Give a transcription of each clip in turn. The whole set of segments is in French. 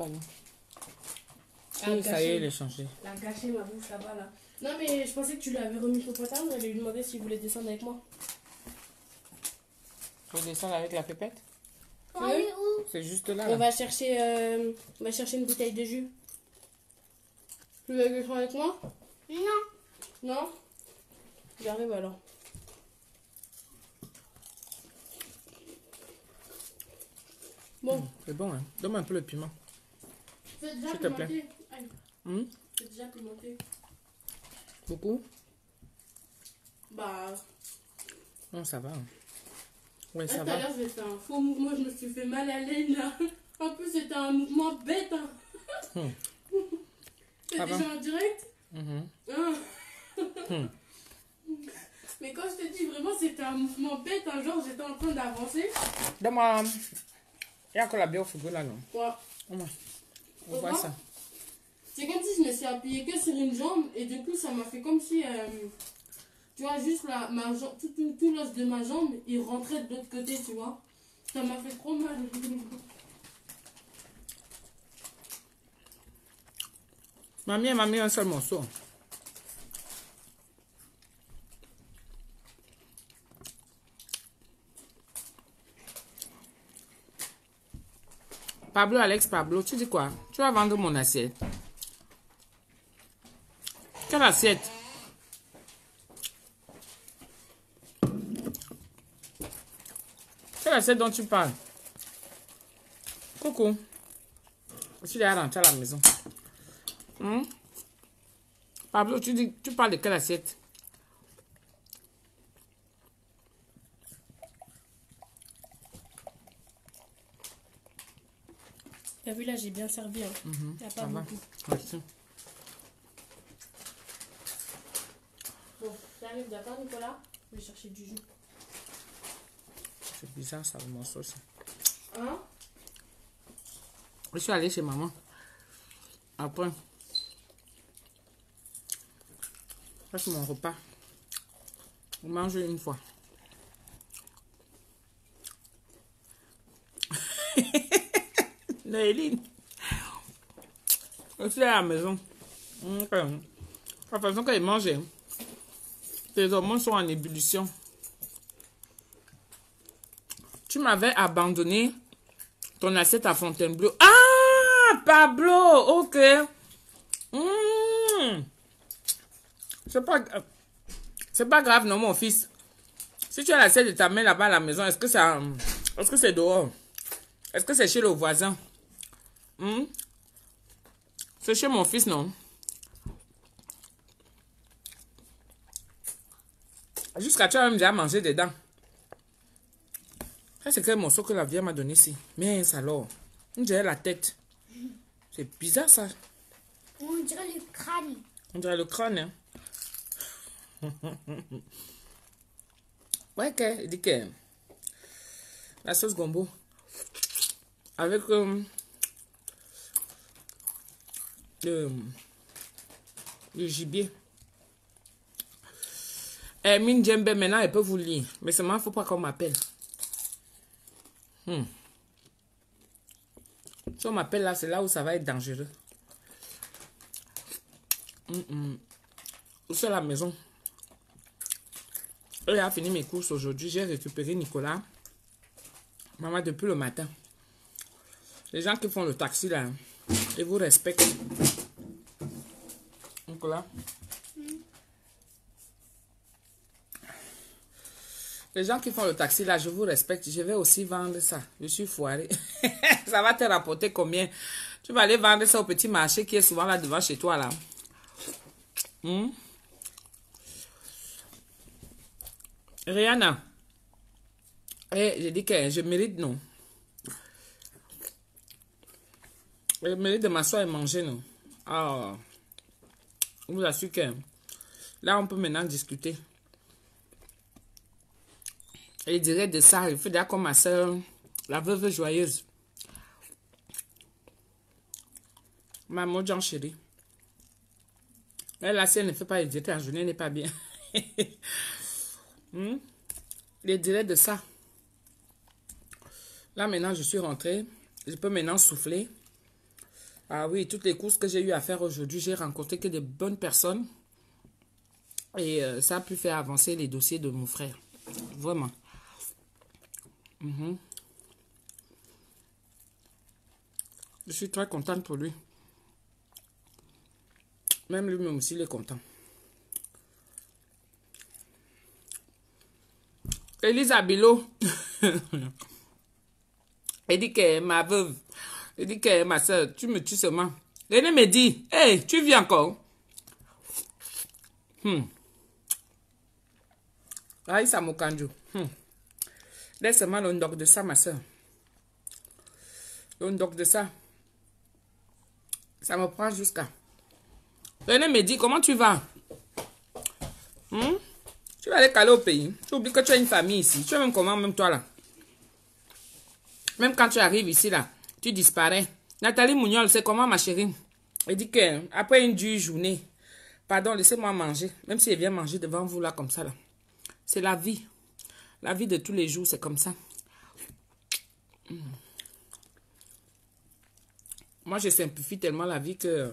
Pardon. Ah, Ça y est, il est changé. La gâché ma bouffe, ça va là. Non, mais je pensais que tu lui avais remis ton portable. J'allais lui demander s'il voulait descendre avec moi. Tu veux descendre avec la pépette? On est où? C'est juste là. On va chercher une bouteille de jus. Tu veux descendre avec moi? Non. Non? J'arrive alors. Bon. C'est bon, hein. Donne-moi un peu le piment. C'est déjà S'il te plaît. pimenté. Aïe. Hum? C'est déjà pimenté. Beaucoup? Bah. Non, ça va. Hein. Oui, Tout ça à va. l'heure, j'ai fait un faux mouvement. Je me suis fait mal à l'aine là. En plus, c'était un mouvement bête. Hein. C'est Ça va. déjà en direct. Mhm. Hein. Mais quand je te dis vraiment, c'était un mouvement bête. Un genre, j'étais en train d'avancer. Donne-moi. Il y a encore la bière au frigo là, non? Ouais. On Au voit revoir. ça. C'est comme si je me suis appuyée que sur une jambe et du coup ça m'a fait comme si, tu vois, juste ma jambe, tout l'os de ma jambe, il rentrait de l'autre côté, tu vois. Ça m'a fait trop mal. Mamie, elle m'a mis un seul morceau. Pablo, Alex, Pablo, tu dis quoi? Tu vas vendre mon assiette. Quelle assiette? Quelle assiette dont tu parles? Coucou. Je suis déjà rentré à la maison. Pablo, tu parles de quelle assiette? T'as vu là, j'ai bien servi. Hein. Y a pas Ça va. beaucoup. Merci. Bon, j'arrive, d'accord, Nicolas? Je vais chercher du jus. C'est bizarre ça, le morceau aussi. Hein? Je suis allée chez maman. Après, ça c'est mon repas. On mange une fois. Néline. Je suis à la maison. La façon qu'elle mange, tes hormones sont en ébullition. Tu m'avais abandonné ton assiette à Fontainebleau. Ah, Pablo, ok. C'est pas grave, non, mon fils. Si tu as l'assiette de ta mère là-bas à la maison, est-ce que c'est dehors? Est-ce que c'est chez le voisin? C'est chez mon fils, non? Jusqu'à tu as même déjà mangé dedans. Ça, c'est quel morceau que la vieille m'a donné ici? Mince alors. On dirait la tête. C'est bizarre ça. On dirait le crâne. On dirait le crâne, hein? Ouais, il dit que la sauce gombo avec le gibier. Mine Djembe, maintenant, elle peut vous lire. Mais seulement, il ne faut pas qu'on m'appelle. Si on m'appelle là, c'est là où ça va être dangereux. Je suis à la maison. Elle a fini mes courses aujourd'hui. J'ai récupéré Nicolas. Maman, depuis le matin. Les gens qui font le taxi là, ils vous respectent. Nicolas. Les gens qui font le taxi là, je vous respecte. Je vais aussi vendre ça. Je suis foiré. Ça va te rapporter combien? Tu vas aller vendre ça au petit marché qui est souvent là devant chez toi là. Rihanna. Je dis que je mérite, non. Je mérite de m'asseoir et manger, non. Ah. Je vous assure que là, on peut maintenant discuter. Et je dirais de ça, il faut dire comme ma soeur, la veuve joyeuse. Maman Jean chérie. Elle, là, si elle ne fait pas éditer, la journée n'est pas bien. Je dirais de ça. Là, maintenant, je suis rentrée. Je peux maintenant souffler. Ah oui, toutes les courses que j'ai eu à faire aujourd'hui, j'ai rencontré que des bonnes personnes. Et ça a pu faire avancer les dossiers de mon frère. Vraiment. Je suis très contente pour lui. Même lui-même aussi, il est content. Elisa Bilo. Elle dit que ma veuve. Elle dit que ma soeur, tu me tues seulement. Elle me dit, hey, tu viens encore? Aïe, ça m'a candu. Laisse-moi le doc de ça, ma soeur. Le doc de ça. Ça me prend jusqu'à. René me dit, comment tu vas? Tu vas aller caler au pays. Tu oublies que tu as une famille ici. Tu es même comment, même toi là? Même quand tu arrives ici là, tu disparais. Nathalie Mougnol, c'est comment ma chérie? Elle dit que après une dure journée, pardon, laissez-moi manger. Même si elle vient manger devant vous là comme ça là. C'est la vie. La vie de tous les jours, c'est comme ça. Moi, je simplifie tellement la vie que...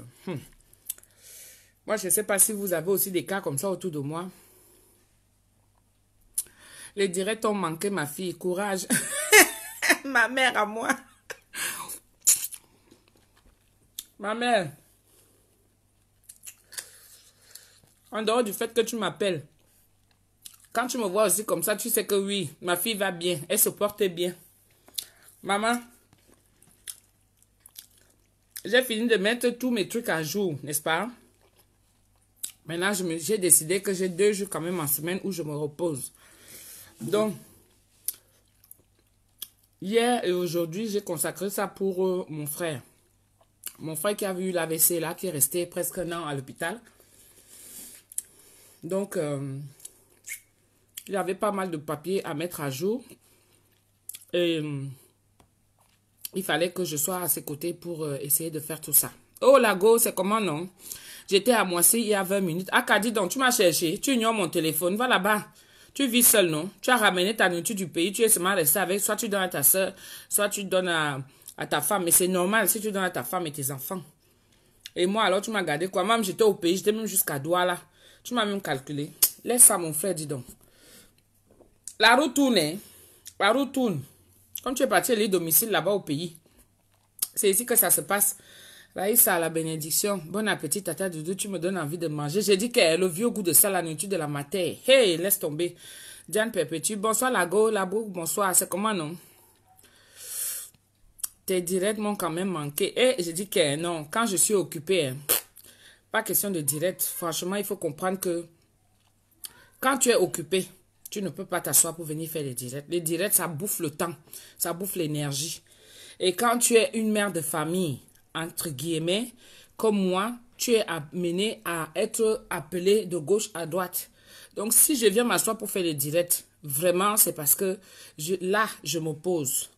Moi, je ne sais pas si vous avez aussi des cas comme ça autour de moi. Les directs ont manqué, ma fille. Courage. Ma mère à moi. Ma mère. En dehors du fait que tu m'appelles. Quand tu me vois aussi comme ça, tu sais que oui, ma fille va bien. Elle se porte bien. Maman. J'ai fini de mettre tous mes trucs à jour, n'est-ce pas? Maintenant, j'ai décidé que j'ai 2 jours quand même en semaine où je me repose. Donc, hier et aujourd'hui, j'ai consacré ça pour mon frère. Mon frère qui a eu l'AVC là, qui est resté presque 1 an à l'hôpital. Donc, il y avait pas mal de papiers à mettre à jour. Et il fallait que je sois à ses côtés pour essayer de faire tout ça. Oh, Lago, c'est comment non? J'étais à Moissy il y a 20 minutes. Akadi, donc, tu m'as cherché. Tu ignores mon téléphone. Va là-bas. Tu vis seul, non? Tu as ramené ta nourriture du pays. Tu es seulement resté avec. Soit tu donnes à ta soeur, soit tu donnes à ta femme. Mais c'est normal si tu donnes à ta femme et tes enfants. Et moi, alors, tu m'as gardé quoi? Même j'étais au pays. J'étais même jusqu'à Douala. Tu m'as même calculé. Laisse ça, mon frère, dis donc. La route tourne, hein? La route tourne. Comme tu es parti à l'île domicile là-bas au pays. C'est ici que ça se passe. Raïssa, la bénédiction. Bon appétit, tata Doudou. Tu me donnes envie de manger. J'ai dit que le vieux goût de ça, la nourriture de la matin. Hey, laisse tomber. Diane Perpétue. Bonsoir, Lago. Labou, bonsoir. C'est comment, non? Tes directs m'ont quand même manqué. Et j'ai dit que non. Quand je suis occupée, pas question de direct. Franchement, il faut comprendre que quand tu es occupé, tu ne peux pas t'asseoir pour venir faire les directs. Les directs, ça bouffe le temps. Ça bouffe l'énergie. Et quand tu es une mère de famille, entre guillemets, comme moi, tu es amené à être appelé de gauche à droite. Donc, si je viens m'asseoir pour faire les directs, vraiment, c'est parce que là, je m'oppose.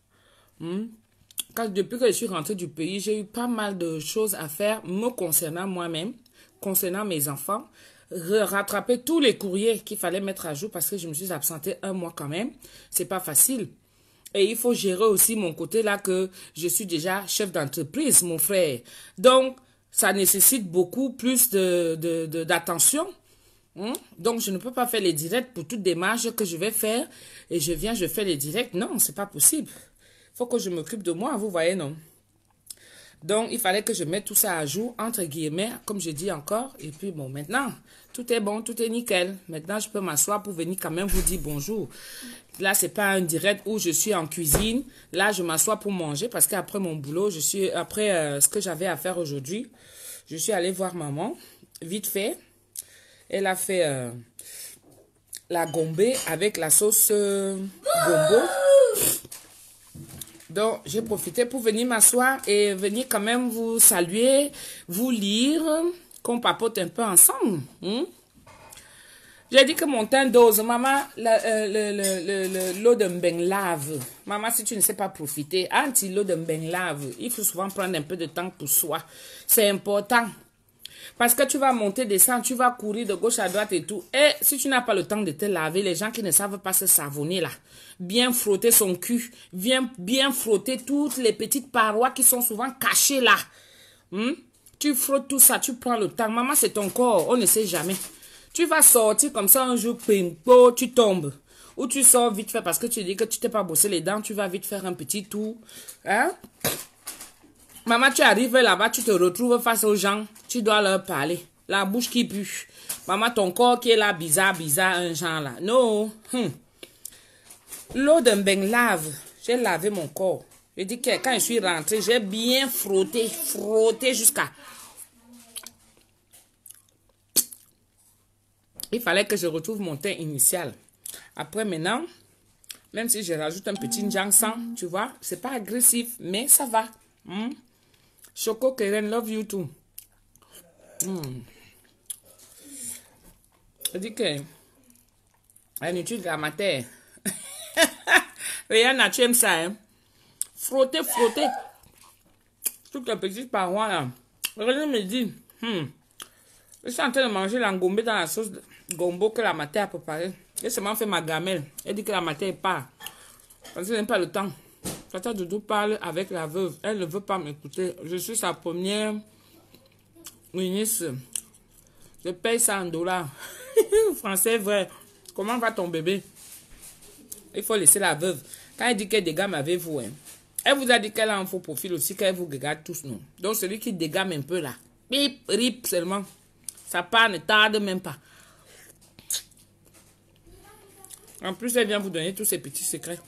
Depuis que je suis rentrée du pays, j'ai eu pas mal de choses à faire me concernant moi-même, concernant mes enfants, rattraper tous les courriers qu'il fallait mettre à jour parce que je me suis absentée 1 mois quand même. C'est pas facile. Et il faut gérer aussi mon côté là que je suis déjà chef d'entreprise, mon frère. Donc, ça nécessite beaucoup plus d'attention. Donc, je ne peux pas faire les directs pour toute démarche que je vais faire. Et je fais les directs. Non, c'est pas possible. Il faut que je m'occupe de moi, vous voyez, non? Donc, il fallait que je mette tout ça à jour, entre guillemets, comme je dis encore. Et puis, bon, maintenant, tout est bon, tout est nickel. Maintenant, je peux m'asseoir pour venir quand même vous dire bonjour. Là, c'est pas un direct où je suis en cuisine. Là, je m'assois pour manger parce qu'après mon boulot, après ce que j'avais à faire aujourd'hui, je suis allée voir maman, vite fait. Elle a fait la gombe avec la sauce gombo. Donc, j'ai profité pour venir m'asseoir et venir quand même vous saluer, vous lire, qu'on papote un peu ensemble. J'ai dit que mon teint dose. Maman, l'eau de mbeng lave. Maman, si tu ne sais pas profiter, l'eau de mbeng lave, il faut souvent prendre un peu de temps pour soi. C'est important. Parce que tu vas monter, descendre, tu vas courir de gauche à droite et tout. Et si tu n'as pas le temps de te laver, les gens qui ne savent pas se savonner là, bien frotter son cul, bien frotter toutes les petites parois qui sont souvent cachées là. Tu frottes tout ça, tu prends le temps. Maman, c'est ton corps, on ne sait jamais. Tu vas sortir comme ça un jour, pimpo, tu tombes. Ou tu sors vite fait parce que tu dis que tu t'es pas bossé les dents, tu vas vite faire un petit tour. Hein? Maman, tu arrives là-bas, tu te retrouves face aux gens, tu dois leur parler. La bouche qui pue. Maman, ton corps qui est là, bizarre, un genre là. Non. L'eau d'un bain lave. J'ai lavé mon corps. Je dis que quand je suis rentrée, j'ai bien frotté jusqu'à... Il fallait que je retrouve mon teint initial. Après, maintenant, même si je rajoute un petit ginseng, tu vois, c'est pas agressif, mais ça va. Choco Keren, love you too. Je dis que la étude grammaire. Rihanna, tu aimes ça, hein? Frotter. Toutes les petites parois là. René me dit, je suis en train de manger l'angombé dans la sauce gombo que la matin a préparée. Et seulement fait ma gamelle. Elle dit que la matin part. Parce qu'elle n'a pas le temps. Tata Doudou parle avec la veuve. Elle ne veut pas m'écouter. Je suis sa première ministre. Je paye ça en dollars. Français vrai. Comment va ton bébé? Il faut laisser la veuve. Quand elle dit qu'elle dégamme avec vous, hein, elle vous a dit qu'elle a un faux profil aussi, qu'elle vous regarde tous, non? Donc celui qui dégamme un peu là, bip, rip seulement. Ça part, ne tarde même pas. En plus, elle vient vous donner tous ces petits secrets.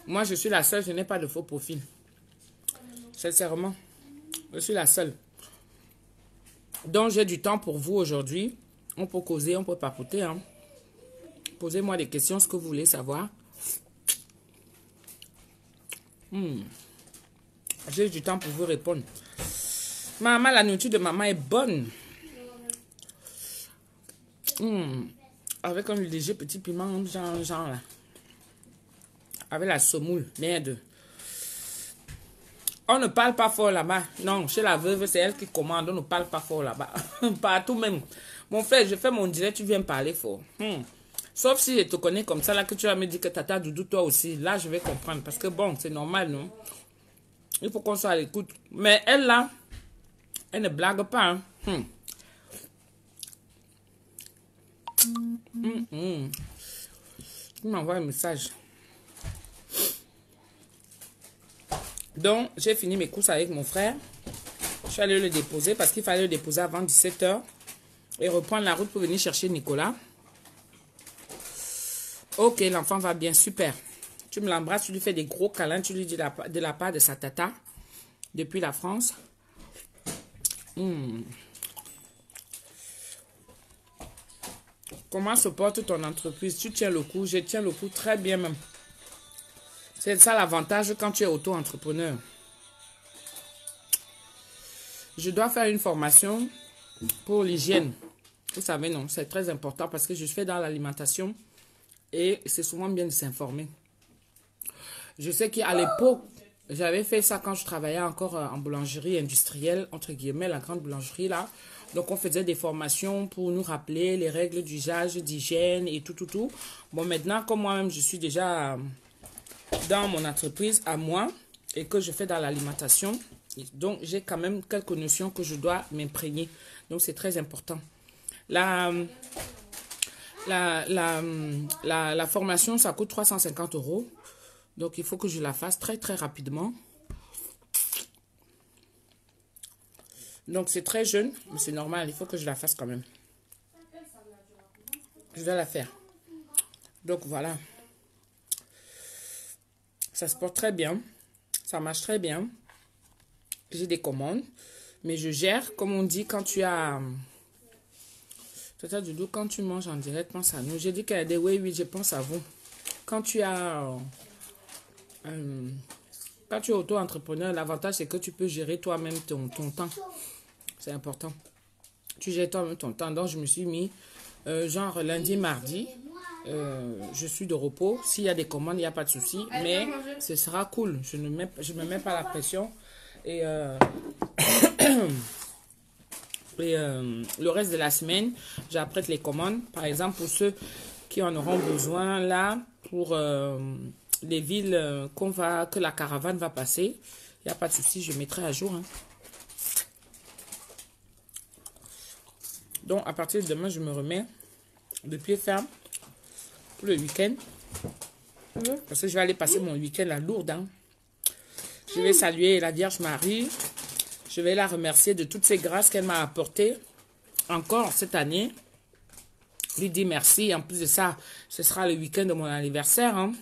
Moi, je suis la seule, je n'ai pas de faux profil. Sincèrement, je suis la seule. Donc, j'ai du temps pour vous aujourd'hui. On peut causer, on peut papoter. Hein. Posez-moi des questions, ce que vous voulez savoir. J'ai du temps pour vous répondre. Maman, la nourriture de maman est bonne. Avec un léger petit piment, genre là. Avec la semoule, merde. On ne parle pas fort là-bas. Non, chez la veuve, c'est elle qui commande. On ne parle pas fort là-bas. Partout même. Mon frère, je fais mon direct, tu viens parler fort. Sauf si je te connais comme ça, là, que tu vas me dire que Tata Doudou, toi aussi. Là, je vais comprendre. Parce que bon, c'est normal, non? Il faut qu'on soit à l'écoute. Mais elle, là, elle ne blague pas. Hein. Tu m'envoies un message. Donc, j'ai fini mes courses avec mon frère. Je suis allée le déposer parce qu'il fallait le déposer avant 17 h. Et reprendre la route pour venir chercher Nicolas. Ok, l'enfant va bien, super. Tu me l'embrasses, tu lui fais des gros câlins. Tu lui dis de la part de sa tata. Depuis la France. Comment se porte ton entreprise? Tu tiens le coup? Je tiens le coup très bien même. C'est ça l'avantage quand tu es auto-entrepreneur. Je dois faire une formation pour l'hygiène. Vous savez, non, c'est très important parce que je fais dans l'alimentation et c'est souvent bien de s'informer. Je sais qu'à l'époque, j'avais fait ça quand je travaillais encore en boulangerie industrielle, entre guillemets, la grande boulangerie là. Donc, on faisait des formations pour nous rappeler les règles d'usage, d'hygiène et tout. Bon, maintenant, comme moi-même, je suis déjà dans mon entreprise à moi et que je fais dans l'alimentation, donc j'ai quand même quelques notions que je dois m'imprégner. Donc, c'est très important. La formation, ça coûte 350 €. Donc, il faut que je la fasse très, très rapidement. Donc, c'est très jeune, mais c'est normal. Il faut que je la fasse quand même. Je vais la faire. Donc, voilà. Ça se porte très bien. Ça marche très bien. J'ai des commandes. Mais je gère, comme on dit, quand tu as... Tata Doudou, quand tu manges en direct, pense à nous. J'ai dit qu'elle a des oui, je pense à vous. Quand tu as... quand tu es auto-entrepreneur, l'avantage, c'est que tu peux gérer toi-même ton temps. C'est important. Tu gères toi-même ton temps. Donc, je me suis mis, genre lundi, mardi, je suis de repos. S'il y a des commandes, il n'y a pas de souci. Mais ce sera cool. Je ne me mets pas la pression. Et, le reste de la semaine, j'apprête les commandes. Par exemple, pour ceux qui en auront besoin, là, pour les villes que la caravane va passer. Il Il n'y a pas de souci, je mettrai à jour. Hein. Donc, à partir de demain, je me remets de pied ferme pour le week-end. Parce que je vais aller passer mon week-end à Lourdes. Hein. Je vais saluer la Vierge Marie. Je vais la remercier de toutes ces grâces qu'elle m'a apportées encore cette année. Lui dire merci. En plus de ça, ce sera le week-end de mon anniversaire. Hein.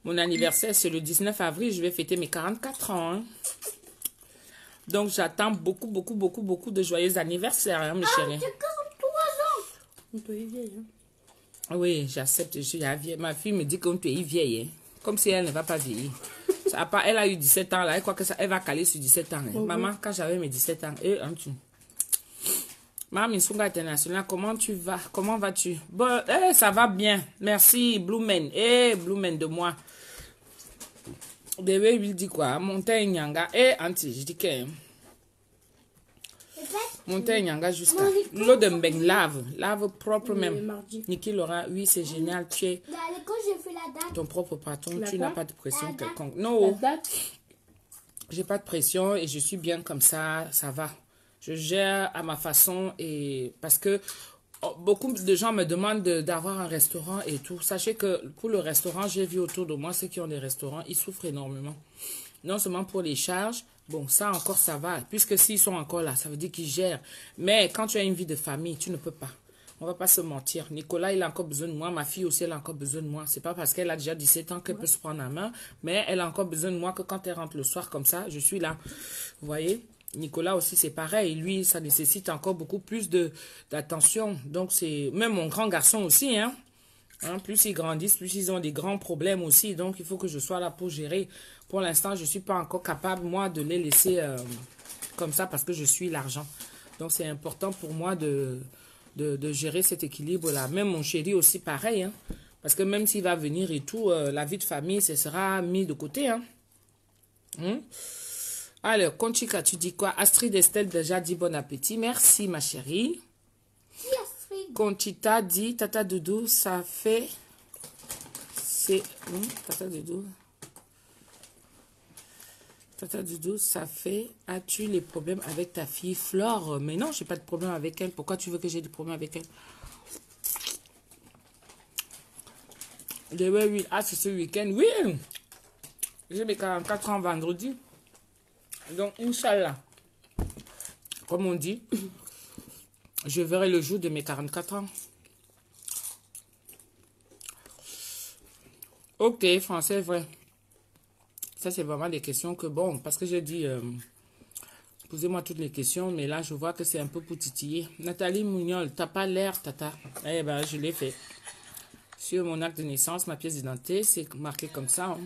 Mon anniversaire, c'est le 19 avril. Je vais fêter mes 44 ans. Hein. Donc, j'attends beaucoup de joyeux anniversaires, hein, mes chéris. J'ai 43 ans. On peut y vieille. Hein. Oui, j'accepte. Je suis la vieille. Ma fille me dit qu'on tu es vieille. Hein. Comme si elle ne va pas vieillir. Elle a eu 17 ans. Là, elle croit que ça, elle va caler sur 17 ans. Hein. Maman, quand j'avais mes 17 ans, Maman Misunga International, comment tu vas? Comment vas-tu? Bon, ça va bien. Merci, Blue Man. Blue Man de moi. Bébé, il dit quoi? Montagne Nyanga. Auntie, je dis que... Montagne Nyanga jusqu'à... L'eau de Mbeng, lave propre même. Niki Laura, oui, c'est génial. Tu es Quand j'ai fait la date. ton propre patron. Tu n'as pas de pression quelconque. Non, j'ai pas de pression et je suis bien comme ça. Ça va. Je gère à ma façon et parce que beaucoup de gens me demandent d'avoir un restaurant et tout. Sachez que pour le restaurant, j'ai vu autour de moi ceux qui ont des restaurants, ils souffrent énormément. Non seulement pour les charges, bon, ça encore, ça va. Puisque s'ils sont encore là, ça veut dire qu'ils gèrent. Mais quand tu as une vie de famille, tu ne peux pas. On ne va pas se mentir. Nicolas, il a encore besoin de moi. Ma fille aussi, elle a encore besoin de moi. C'est pas parce qu'elle a déjà 17 ans qu'elle peut se prendre la main. Mais elle a encore besoin de moi que quand elle rentre le soir comme ça, je suis là. Vous voyez? Nicolas aussi, c'est pareil. Lui, ça nécessite encore beaucoup plus d'attention. Donc, c'est... Même mon grand garçon aussi, hein. Plus ils grandissent, plus ils ont des grands problèmes aussi. Donc, il faut que je sois là pour gérer. Pour l'instant, je ne suis pas encore capable, moi, de les laisser comme ça parce que je suis l'argent. Donc, c'est important pour moi de gérer cet équilibre-là. Même mon chéri aussi, pareil. Hein. Parce que même s'il va venir et tout, la vie de famille, ce sera mis de côté. Hein. Alors, Conchika, tu dis quoi? Astrid Estelle déjà dit bon appétit. Merci, ma chérie. Conchita dit, Tata Doudou, ça fait... C'est... Tata Doudou. Tata Doudou, ça fait... As-tu les problèmes avec ta fille Flore? Mais non, j'ai pas de problème avec elle. Pourquoi tu veux que j'ai des problèmes avec elle? Oui. Ah, c'est ce week-end. Oui! J'ai mes 44 ans vendredi. Donc, Inch'Allah, comme on dit, je verrai le jour de mes 44 ans. Ok, français, vrai. Ça, c'est vraiment des questions que, bon, parce que j'ai dit, posez-moi toutes les questions, mais là, je vois que c'est un peu pour titiller. Nathalie Mougnol, t'as pas l'air, tata. Eh ben, je l'ai fait. Sur mon acte de naissance, ma pièce d'identité, c'est marqué comme ça. Hein.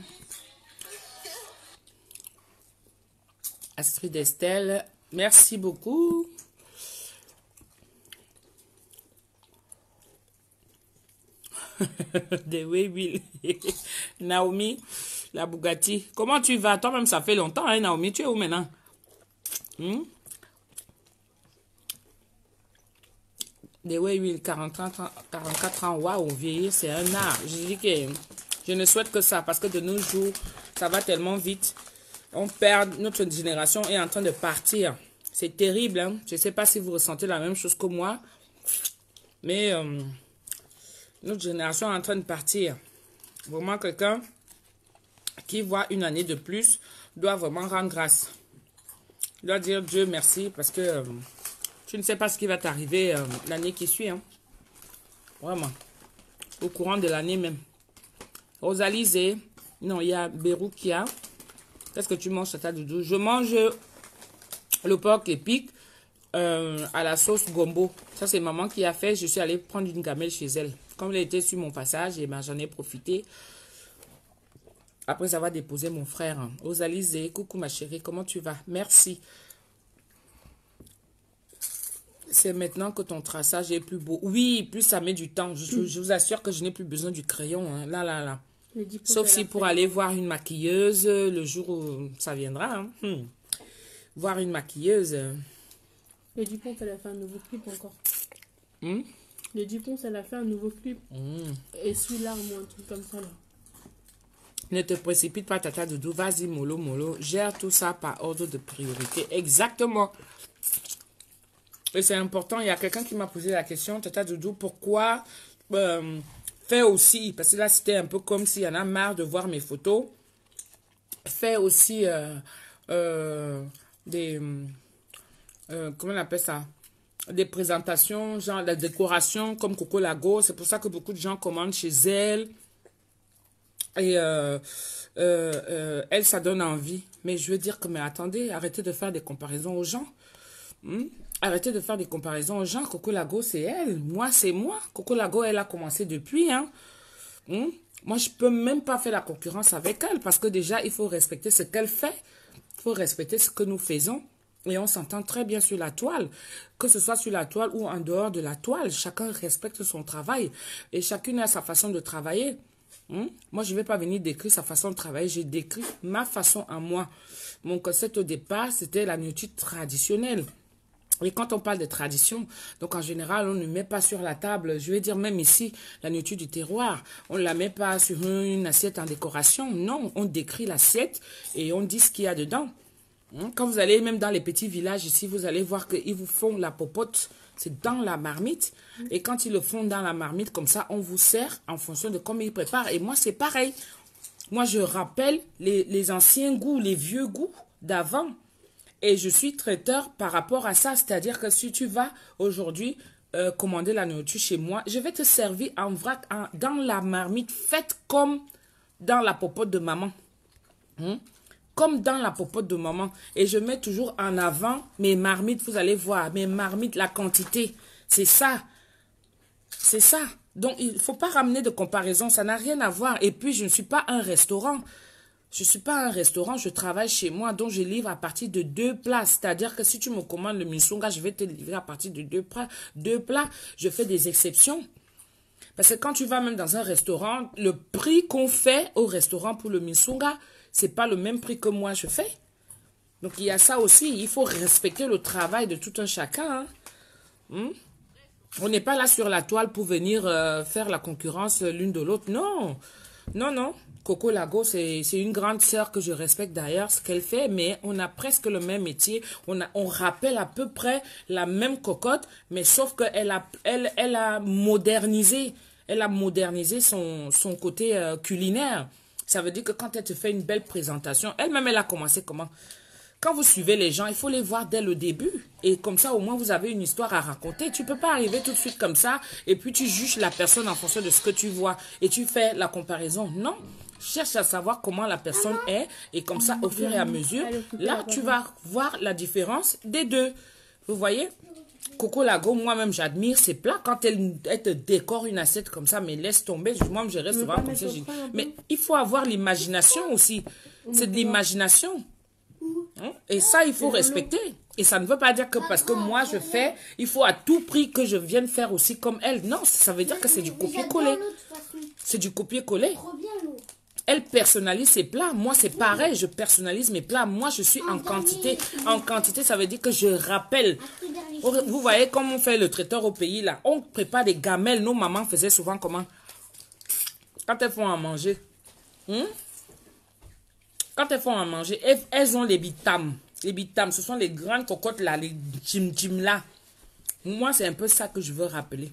Astrid Estelle, merci beaucoup. De Will. Naomi, la Bugatti. Comment tu vas? Toi-même, ça fait longtemps, hein, Naomi. Tu es où maintenant? De Will, 44 ans. Waouh, vieillir, c'est un art. Je dis que je ne souhaite que ça parce que de nos jours, ça va tellement vite. On perd, notre génération est en train de partir. C'est terrible. Hein? Je ne sais pas si vous ressentez la même chose que moi. Mais notre génération est en train de partir. Vraiment, quelqu'un qui voit une année de plus doit vraiment rendre grâce. Il doit dire Dieu merci parce que tu ne sais pas ce qui va t'arriver l'année qui suit. Hein? Vraiment. Au courant de l'année même. Rosalie, non, il y a Beroukia. Qu'est-ce que tu manges, Tata Doudou? Je mange le porc épic à la sauce gombo. Ça, c'est maman qui a fait. Je suis allée prendre une gamelle chez elle. Comme elle était sur mon passage, et ben, j'en ai profité. Après avoir déposé mon frère. Rosalie, coucou ma chérie, comment tu vas? Merci. C'est maintenant que ton traçage est plus beau. Oui, plus ça met du temps. Je vous assure que je n'ai plus besoin du crayon. Hein. Là. Sauf si pour aller voir une maquilleuse le jour où ça viendra. Hein. Voir une maquilleuse. Le Dupont, elle a fait un nouveau clip encore. Le Dupont, elle a fait un nouveau clip. Et suis l'arme ou un truc comme ça là. Ne te précipite pas, Tata Doudou. Vas-y, mollo, mollo. Gère tout ça par ordre de priorité. Exactement. Et c'est important. Il y a quelqu'un qui m'a posé la question, Tata Doudou, pourquoi fais aussi, parce que là, c'était un peu comme s'il y en a marre de voir mes photos. Fais aussi des... comment on appelle ça? Des présentations, genre la décoration comme Coco Lago. C'est pour ça que beaucoup de gens commandent chez elle. Et elle, ça donne envie. Mais je veux dire que, mais attendez, arrêtez de faire des comparaisons aux gens. Arrêtez de faire des comparaisons aux gens. Coco Lago, c'est elle. Moi, c'est moi. Coco Lago, elle a commencé depuis. Hein. Moi, je peux même pas faire la concurrence avec elle parce que déjà, il faut respecter ce qu'elle fait. Il faut respecter ce que nous faisons. Et on s'entend très bien sur la toile. Que ce soit sur la toile ou en dehors de la toile, chacun respecte son travail. Et chacune a sa façon de travailler. Moi, je ne vais pas venir décrire sa façon de travailler. J'ai décrit ma façon à moi. Mon concept au départ, c'était la nourriture traditionnelle. Et quand on parle de tradition, donc en général, on ne met pas sur la table, je vais dire même ici, la nourriture du terroir. On ne la met pas sur une assiette en décoration. Non, on décrit l'assiette et on dit ce qu'il y a dedans. Quand vous allez même dans les petits villages ici, vous allez voir qu'ils vous font la popote. C'est dans la marmite. Et quand ils le font dans la marmite, comme ça, on vous sert en fonction de comment ils préparent. Et moi, c'est pareil. Moi, je rappelle les anciens goûts, les vieux goûts d'avant. Et je suis traiteur par rapport à ça. C'est-à-dire que si tu vas aujourd'hui commander la nourriture chez moi, je vais te servir en vrac, dans la marmite, faite comme dans la popote de maman. Comme dans la popote de maman. Et je mets toujours en avant mes marmites. Vous allez voir, mes marmites, la quantité. C'est ça. C'est ça. Donc, il ne faut pas ramener de comparaison. Ça n'a rien à voir. Et puis, je ne suis pas un restaurant. Je ne suis pas un restaurant. Je travaille chez moi. Donc, je livre à partir de 2 plats. C'est-à-dire que si tu me commandes le misunga, je vais te livrer à partir de 2 plats. Je fais des exceptions. Parce que quand tu vas même dans un restaurant, le prix qu'on fait au restaurant pour le misunga, c'est pas le même prix que moi je fais. Donc, il y a ça aussi. Il faut respecter le travail de tout un chacun. On n'est pas là sur la toile pour venir faire la concurrence l'une de l'autre. Non. Non, non. Coco Lago, c'est une grande sœur que je respecte d'ailleurs, ce qu'elle fait. Mais on a presque le même métier. On rappelle à peu près la même cocotte. Mais sauf qu'elle a modernisé. Elle a modernisé son côté culinaire. Ça veut dire que quand elle te fait une belle présentation, elle-même, elle a commencé comment? Quand vous suivez les gens, il faut les voir dès le début. Et comme ça, au moins, vous avez une histoire à raconter. Tu ne peux pas arriver tout de suite comme ça et puis tu juges la personne en fonction de ce que tu vois et tu fais la comparaison. Non, cherche à savoir comment la personne est et comme ça, au fur et à mesure, là, tu vas voir la différence des deux. Vous voyez? Coco Lago, moi-même, j'admire ses plats. Quand elle te décore une assiette comme ça, mais laisse tomber. Moi, je reste souvent comme ça. Mais il faut avoir l'imagination aussi. C'est de l'imagination. Et ça, il faut respecter. Et ça ne veut pas dire que parce que moi, je fais, il faut à tout prix que je vienne faire aussi comme elle. Non, ça veut dire que c'est du copier-coller. C'est du copier-coller. Elle personnalise ses plats. Moi, c'est pareil. Je personnalise mes plats. Moi, je suis en quantité. En quantité, ça veut dire que je rappelle. Vous voyez comment on fait le traiteur au pays, là. On prépare des gamelles. Nos mamans faisaient souvent comment? Quand elles font à manger. Quand elles font à manger, elles ont les bitam. Les bitam, ce sont les grandes cocottes, là, les chim-chim, là. Moi, c'est un peu ça que je veux rappeler.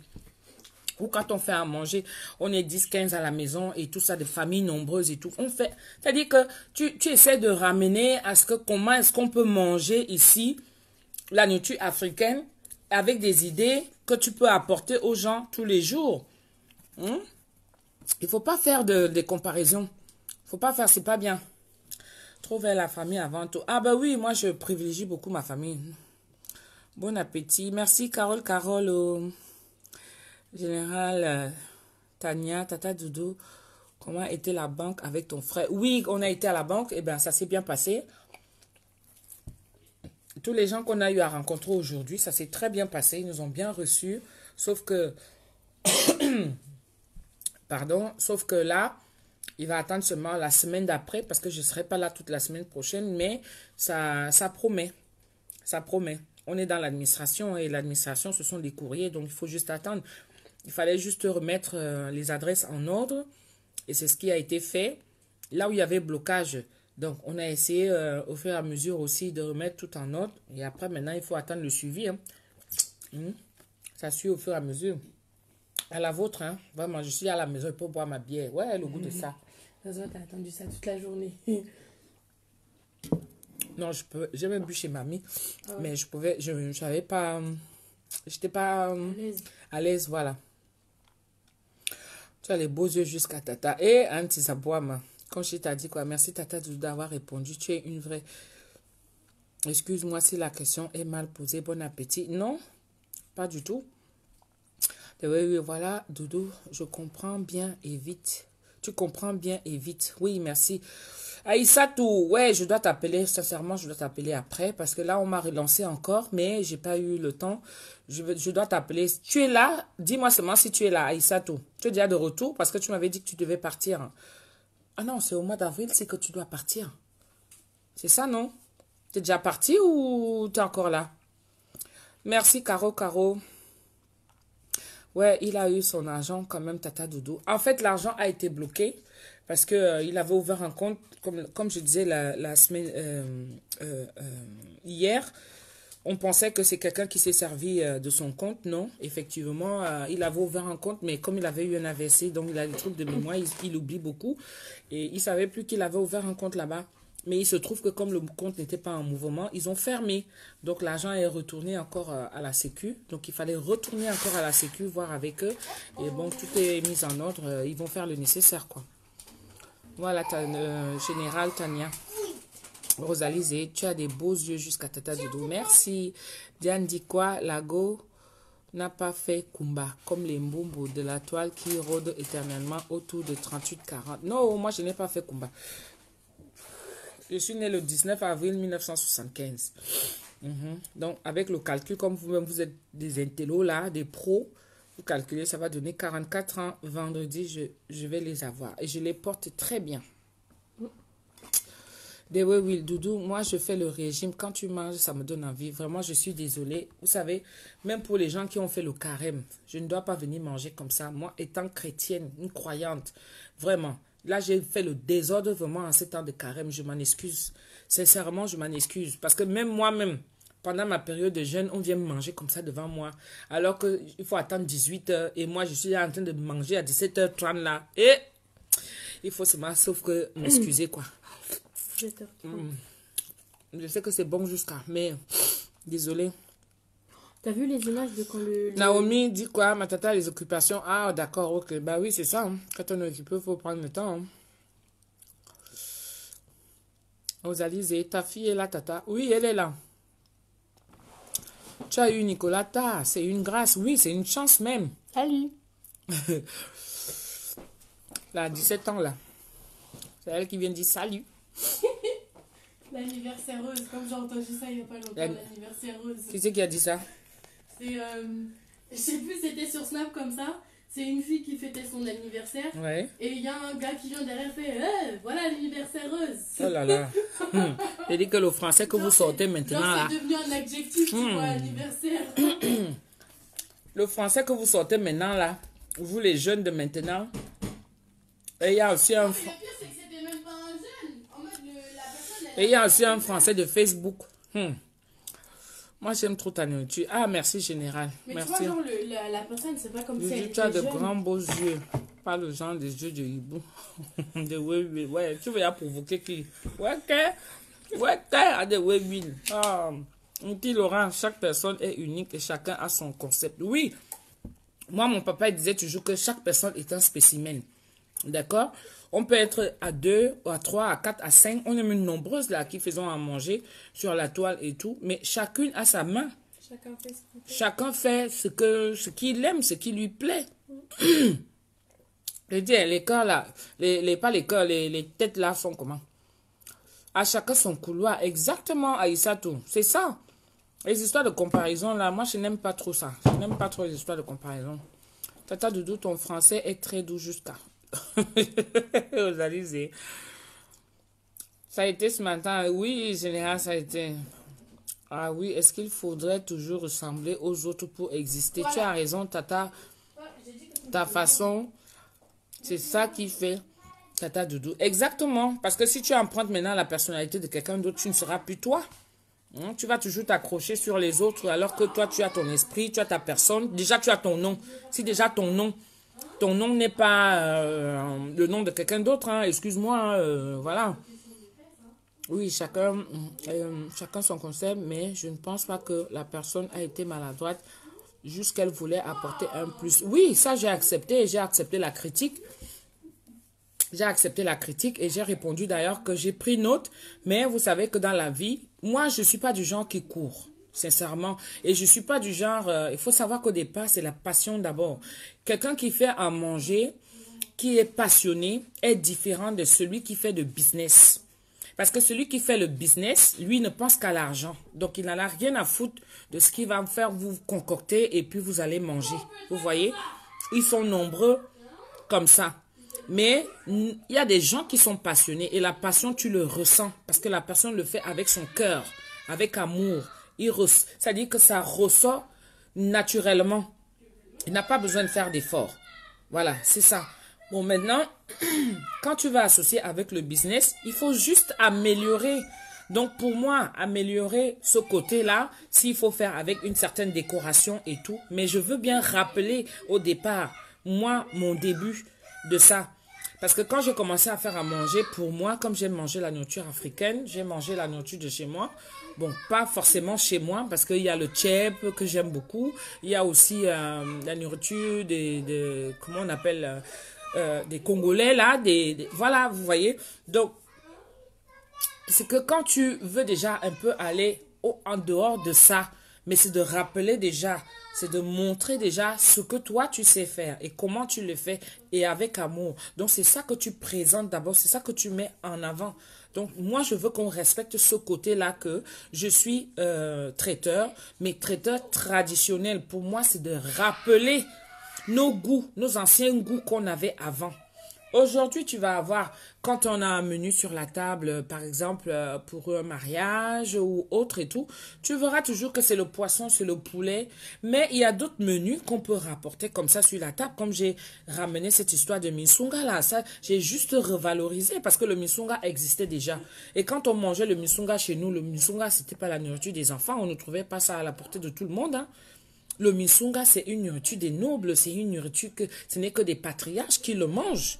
Ou quand on fait à manger, on est 10, 15 à la maison et tout ça, des familles nombreuses et tout. On fait, c'est-à-dire que tu essaies de ramener à ce que comment est-ce qu'on peut manger ici la nourriture africaine avec des idées que tu peux apporter aux gens tous les jours. Il ne faut pas faire des comparaisons. Il ne faut pas faire, c'est pas bien. Trouver la famille avant tout. Ah ben oui, moi je privilégie beaucoup ma famille. Bon appétit. Merci Carole, Général Tania, Tata Doudou, comment était la banque avec ton frère? Oui, on a été à la banque, et bien ça s'est bien passé. Tous les gens qu'on a eu à rencontrer aujourd'hui, ça s'est très bien passé, ils nous ont bien reçus, sauf que, pardon, sauf que là, il va attendre seulement la semaine d'après, parce que je ne serai pas là toute la semaine prochaine, mais ça promet, ça promet. On est dans l'administration, et l'administration, ce sont des courriers, donc il faut juste attendre. Il fallait juste remettre les adresses en ordre. Et c'est ce qui a été fait. là où il y avait blocage. Donc, on a essayé au fur et à mesure aussi de remettre tout en ordre. Et après, maintenant, il faut attendre le suivi. Hein. Ça suit au fur et à mesure. À la vôtre, hein. Vraiment, je suis à la maison pour boire ma bière. Ouais, le goût de ça. T'as attendu ça toute la journée. Non, j'ai même bu chez mamie. Ah ouais. Mais je savais pas, j'étais pas à l'aise, voilà. Tu as les beaux yeux jusqu'à Tata. Et Auntie Zabouama, quand je t'ai dit quoi, merci Tata d'avoir répondu. Tu es une vraie. Excuse-moi si la question est mal posée. Bon appétit. Non, pas du tout. Oui, voilà, Doudou, je comprends bien et vite. Tu comprends bien et vite. Oui, merci. Aïssatou, ouais, je dois t'appeler, sincèrement, je dois t'appeler après parce que là, on m'a relancé encore, mais j'ai pas eu le temps. Je dois t'appeler. Tu es là? Dis-moi seulement si tu es là, Aïssatou. Tu es déjà de retour parce que tu m'avais dit que tu devais partir. Ah non, c'est au mois d'avril, c'est que tu dois partir. C'est ça, non? Tu es déjà parti ou tu es encore là? Merci, Caro. Ouais, il a eu son argent quand même, Tata Doudou. En fait, l'argent a été bloqué parce que il avait ouvert un compte, comme je disais la semaine hier. On pensait que c'est quelqu'un qui s'est servi de son compte. Non, effectivement, il avait ouvert un compte, mais comme il avait eu un AVC, donc il a des trucs de mémoire, il oublie beaucoup. Et il ne savait plus qu'il avait ouvert un compte là-bas. Mais il se trouve que comme le compte n'était pas en mouvement, ils ont fermé. Donc l'argent est retourné encore à la sécu. Donc il fallait retourner encore à la sécu, voir avec eux. Et bon, tout est mis en ordre. Ils vont faire le nécessaire, quoi. Voilà, Général Tania. Rosalie Zé, tu as des beaux yeux jusqu'à Tata Doudou. Merci. Diane dit quoi? Lago n'a pas fait Kumba, comme les mboumbo de la toile qui rôdent éternellement autour de 38-40. Non, moi je n'ai pas fait Kumba. Je suis né le 19 avril 1975. Donc, avec le calcul, comme vous-même, vous êtes des intellos là, des pros, vous calculez, ça va donner 44 ans. Vendredi, je vais les avoir. Et je les porte très bien. Oui, Doudou, moi, je fais le régime. Quand tu manges, ça me donne envie. Vraiment, je suis désolée. Vous savez, même pour les gens qui ont fait le carême, je ne dois pas venir manger comme ça. Moi, étant chrétienne, une croyante, vraiment. Là, j'ai fait le désordre vraiment en ce temps de carême. Je m'en excuse. Sincèrement, je m'en excuse. Parce que même moi-même, pendant ma période de jeûne, on vient me manger comme ça devant moi. Alors qu'il faut attendre 18 h. Et moi, je suis là en train de manger à 17 h 30 là. Et il faut seulement, sauf que m'excuser quoi. Je sais que c'est bon jusqu'à. Mais, désolé. T'as vu les images de quand le... Naomi dit quoi? Ma tata, les occupations. Ah, d'accord, ok. Bah oui, c'est ça. Hein. Quand on est occupé, il faut prendre le temps. Hein. Rosalie, ta fille est là, tata. Oui, elle est là. Tu as eu Nicolas, c'est une grâce. Oui, c'est une chance même. Salut. Là, 17 ans, là. C'est elle qui vient dire salut. L'anniversaireuse, comme j'ai entendu ça il n'y a pas longtemps, l'anniversaireuse. Qui c'est qui a dit ça? C'est, je sais plus, c'était sur Snap comme ça. C'est une fille qui fêtait son anniversaire. Ouais. Et il y a un gars qui vient derrière fait voilà l'anniversaireuse. Oh là là. Il dit que le français que vous sortez maintenant là. C'est devenu un adjectif, tu vois, anniversaire. Le français que vous sortez maintenant là, vous les jeunes de maintenant. Et il y a aussi un. Le pire, c'est que c'était même pas un jeune. En mode, la personne. Et il y a aussi un français de Facebook. Moi, j'aime trop ta nourriture. Ah, merci, Général. Mais merci. tu vois, genre, la personne, c'est pas comme si elle était tu as de jeune. grands beaux yeux. Pas le genre des yeux de hibou. Ouais, tu veux y provoquer qui? Ouais, oui. Ah, on dit, Laurent, chaque personne est unique et chacun a son concept. Oui, moi, mon papa il disait toujours que chaque personne est un spécimen. D'accord? On peut être à 2, à 3, à 4, à 5. On est même nombreuses là qui faisons à manger sur la toile et tout. Mais chacune a sa main. Chacun fait ce qu'il aime, ce qui lui plaît. Je dis, les cœurs là, pas les cœurs, les têtes là sont comment? À chacun son couloir. Exactement, Aïssatou. C'est ça. Les histoires de comparaison là, moi je n'aime pas trop ça. Je n'aime pas trop les histoires de comparaison. Tata Doudou, ton français est très doux jusqu'à. Rosalie, ça a été ce matin. Oui, Général, ça a été. Ah oui, est-ce qu'il faudrait toujours ressembler aux autres pour exister? Voilà. Tu as raison, Tata. Ta façon, c'est ça qui fait. Tata Doudou. Exactement. Parce que si tu empruntes maintenant la personnalité de quelqu'un d'autre, tu ne seras plus toi. Hein, tu vas toujours t'accrocher sur les autres alors que toi, tu as ton esprit, tu as ta personne. Déjà, tu as ton nom. Si déjà ton nom n'est pas le nom de quelqu'un d'autre, hein, excuse-moi, voilà. Oui, chacun son concept, mais je ne pense pas que la personne a été maladroite, juste qu'elle voulait apporter un plus. Oui, ça j'ai accepté la critique. J'ai accepté la critique et j'ai répondu d'ailleurs que j'ai pris note, mais vous savez que dans la vie, moi je ne suis pas du genre qui court, sincèrement. Et je ne suis pas du genre, il faut savoir qu'au départ c'est la passion d'abord. Quelqu'un qui fait à manger, qui est passionné, est différent de celui qui fait de business. Parce que celui qui fait le business, lui, ne pense qu'à l'argent. Donc, il n'en a rien à foutre de ce qu'il va faire vous concocter et puis vous allez manger. Vous voyez? Ils sont nombreux comme ça. Mais il y a des gens qui sont passionnés et la passion, tu le ressens parce que la personne le fait avec son cœur, avec amour. C'est-à-dire que ça ressort naturellement. Il n'a pas besoin de faire d'efforts. Voilà, c'est ça. Bon, maintenant, quand tu vas associer avec le business, il faut juste améliorer. Donc, pour moi, améliorer ce côté-là, s'il faut faire avec une certaine décoration et tout. Mais je veux bien rappeler au départ, moi, mon début de ça. Parce que quand j'ai commencé à faire à manger, pour moi, comme j'ai mangé la nourriture africaine, j'ai mangé la nourriture de chez moi. Bon, pas forcément chez moi, parce qu'il y a le tchèp que j'aime beaucoup. Il y a aussi la nourriture comment on appelle, des Congolais, là. Voilà, vous voyez. Donc, c'est que quand tu veux déjà un peu aller en dehors de ça, mais c'est de rappeler déjà, c'est de montrer déjà ce que toi tu sais faire et comment tu le fais et avec amour. Donc c'est ça que tu présentes d'abord, c'est ça que tu mets en avant. Donc moi je veux qu'on respecte ce côté-là que je suis traiteur, mais traiteur traditionnel. Pour moi c'est de rappeler nos goûts, nos anciens goûts qu'on avait avant. Aujourd'hui, tu vas avoir, quand on a un menu sur la table, par exemple, pour un mariage ou autre et tout, tu verras toujours que c'est le poisson, c'est le poulet. Mais il y a d'autres menus qu'on peut rapporter comme ça sur la table. Comme j'ai ramené cette histoire de misunga là, ça, j'ai juste revalorisé parce que le misunga existait déjà. Et quand on mangeait le misunga chez nous, le misunga, c'était pas la nourriture des enfants. On ne trouvait pas ça à la portée de tout le monde, hein. Le misunga, c'est une nourriture des nobles, c'est une nourriture que ce n'est que des patriarches qui le mangent.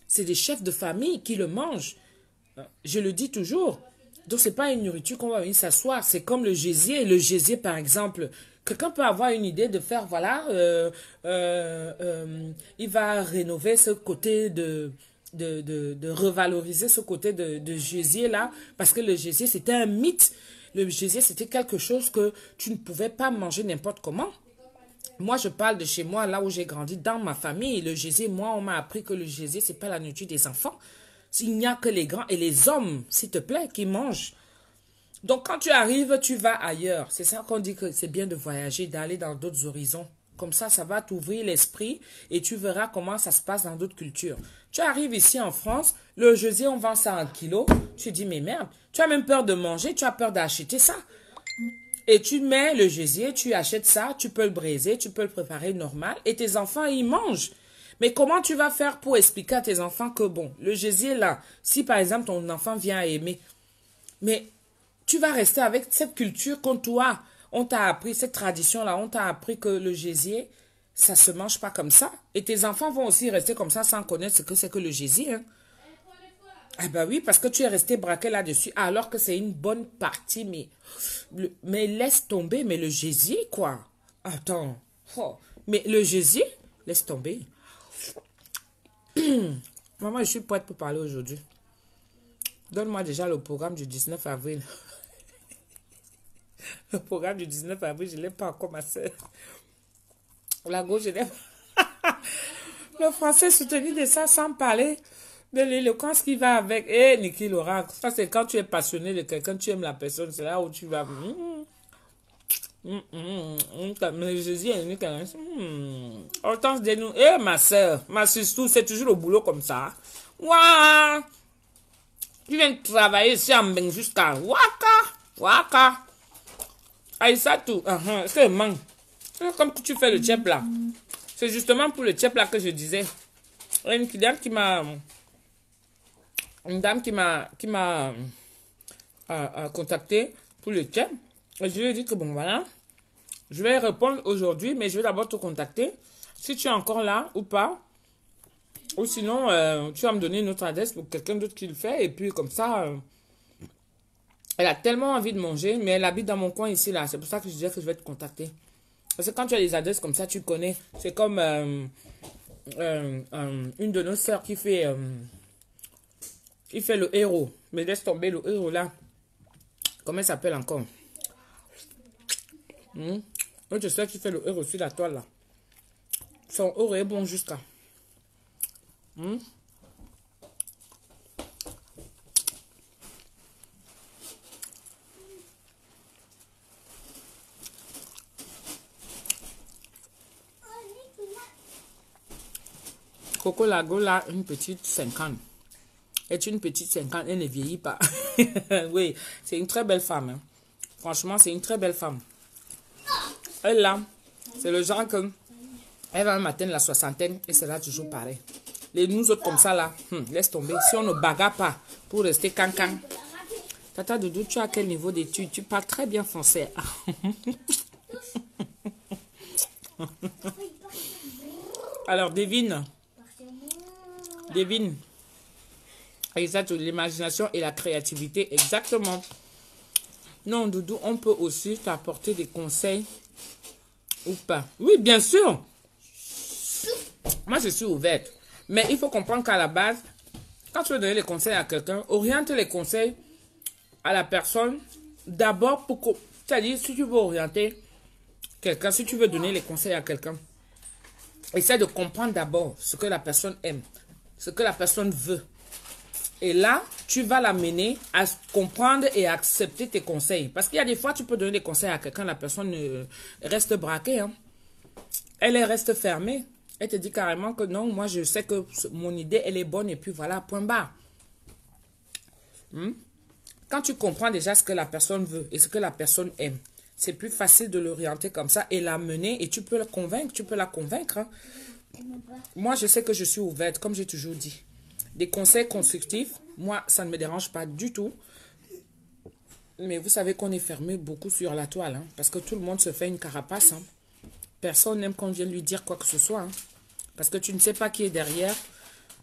C'est des chefs de famille qui le mangent. Je le dis toujours. Donc, ce n'est pas une nourriture qu'on va venir s'asseoir. C'est comme le gésier. Le gésier, par exemple, quelqu'un peut avoir une idée de faire, voilà, il va rénover ce côté de revaloriser ce côté de gésier là, parce que le gésier, c'était un mythe. Le gésier, c'était quelque chose que tu ne pouvais pas manger n'importe comment. Moi, je parle de chez moi, là où j'ai grandi, dans ma famille. Le gésier, moi, on m'a appris que le gésier, c'est pas la nourriture des enfants. Il n'y a que les grands et les hommes, s'il te plaît, qui mangent. Donc, quand tu arrives, tu vas ailleurs. C'est ça qu'on dit que c'est bien de voyager, d'aller dans d'autres horizons. Comme ça va t'ouvrir l'esprit et tu verras comment ça se passe dans d'autres cultures. Tu arrives ici en France, le gésier, on vend ça en kilo. Tu dis, mais merde, tu as même peur de manger, tu as peur d'acheter ça. Et tu mets le gésier, tu achètes ça, tu peux le braiser, tu peux le préparer normal et tes enfants, ils mangent. Mais comment tu vas faire pour expliquer à tes enfants que bon, le gésier là, si par exemple ton enfant vient à aimer, mais tu vas rester avec cette culture qu'on toi, on t'a appris, cette tradition là, on t'a appris que le gésier, ça se mange pas comme ça. Et tes enfants vont aussi rester comme ça sans connaître ce que c'est que le gésier, hein. Ah bah oui, parce que tu es resté braqué là-dessus, alors que c'est une bonne partie, mais laisse tomber, mais le gésier, quoi. Attends, oh, mais le gésier, laisse tomber. Maman, je suis prête pour parler aujourd'hui. Donne-moi déjà le programme du 19 avril. Le programme du 19 avril, je ne l'ai pas encore, ma soeur. La gauche, je l'ai pas. Le français soutenu de ça sans parler de l'éloquence qui va avec. Eh, Niki Laura, ça c'est quand tu es passionné de quelqu'un, tu aimes la personne, c'est là où tu vas. Mais Jésus est venu quand même. Hortense Denou, eh ma soeur, ma sister, c'est toujours le boulot comme ça. Waouh! Tu viens de travailler ici en Beng jusqu'à Waka. Aïssa tout. C'est manque. Comme tu fais le tchèp là. C'est justement pour le tchèp là que je disais. Une cliente qui m'a une dame qui m'a contacté pour le thème. Et je lui ai dit que bon, voilà, je vais répondre aujourd'hui, mais je vais d'abord te contacter. Si tu es encore là ou pas, ou sinon, tu vas me donner une autre adresse pour quelqu'un d'autre qui le fait. Et puis, comme ça, elle a tellement envie de manger, mais elle habite dans mon coin ici, là. C'est pour ça que je disais que je vais te contacter. Parce que quand tu as des adresses comme ça, tu connais. C'est comme une de nos sœurs qui fait le héros. Mais laisse tomber le héros, là. Comment elle s'appelle encore? L'autre sœur qui fait le héros sur la toile, là. Son héros est bon jusqu'à... Coco Lago, là, une petite 50. Est une petite 50, elle ne vieillit pas. Oui, c'est une très belle femme. Hein. Franchement, c'est une très belle femme. Elle, là, c'est le genre que... Elle va atteindre la soixantaine et c'est là toujours pareil. Les nous autres comme ça, là, laisse tomber. Si on ne bagarre pas pour rester cancan. Tata Doudou, tu as à quel niveau d'études? Tu parles très bien français. Alors, devine. Devine. Exact, l'imagination et la créativité. Exactement. Non, Doudou, on peut aussi t'apporter des conseils ou pas. Oui, bien sûr. Moi, je suis ouverte. Mais il faut comprendre qu'à la base, quand tu veux donner les conseils à quelqu'un, oriente les conseils à la personne d'abord pour que... C'est-à-dire, si tu veux orienter quelqu'un, si tu veux donner les conseils à quelqu'un, essaie de comprendre d'abord ce que la personne aime, ce que la personne veut. Et là, tu vas l'amener à comprendre et à accepter tes conseils. Parce qu'il y a des fois, tu peux donner des conseils à quelqu'un, la personne reste braquée. Hein. Elle reste fermée. Elle te dit carrément que non, moi je sais que mon idée, elle est bonne et puis voilà, point barre. Quand tu comprends déjà ce que la personne veut et ce que la personne aime, c'est plus facile de l'orienter comme ça et l'amener et tu peux la convaincre, Hein. Moi, je sais que je suis ouverte, comme j'ai toujours dit. Des conseils constructifs, moi, ça ne me dérange pas du tout. Mais vous savez qu'on est fermé beaucoup sur la toile, hein, parce que tout le monde se fait une carapace. Hein. Personne n'aime qu'on vienne lui dire quoi que ce soit. Hein, parce que tu ne sais pas qui est derrière,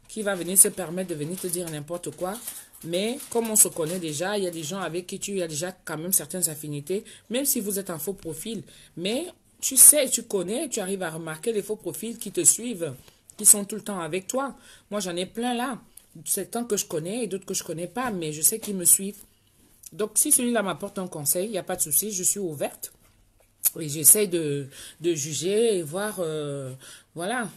qui va venir se permettre de venir te dire n'importe quoi. Mais comme on se connaît déjà, il y a des gens avec qui tu as déjà quand même certaines affinités, même si vous êtes un faux profil. Mais tu sais, tu connais, tu arrives à remarquer les faux profils qui te suivent, qui sont tout le temps avec toi. Moi, j'en ai plein là. Certains que je connais et d'autres que je ne connais pas, mais je sais qu'ils me suivent. Donc, si celui-là m'apporte un conseil, il n'y a pas de souci, je suis ouverte. Et j'essaie de juger et voir, voilà.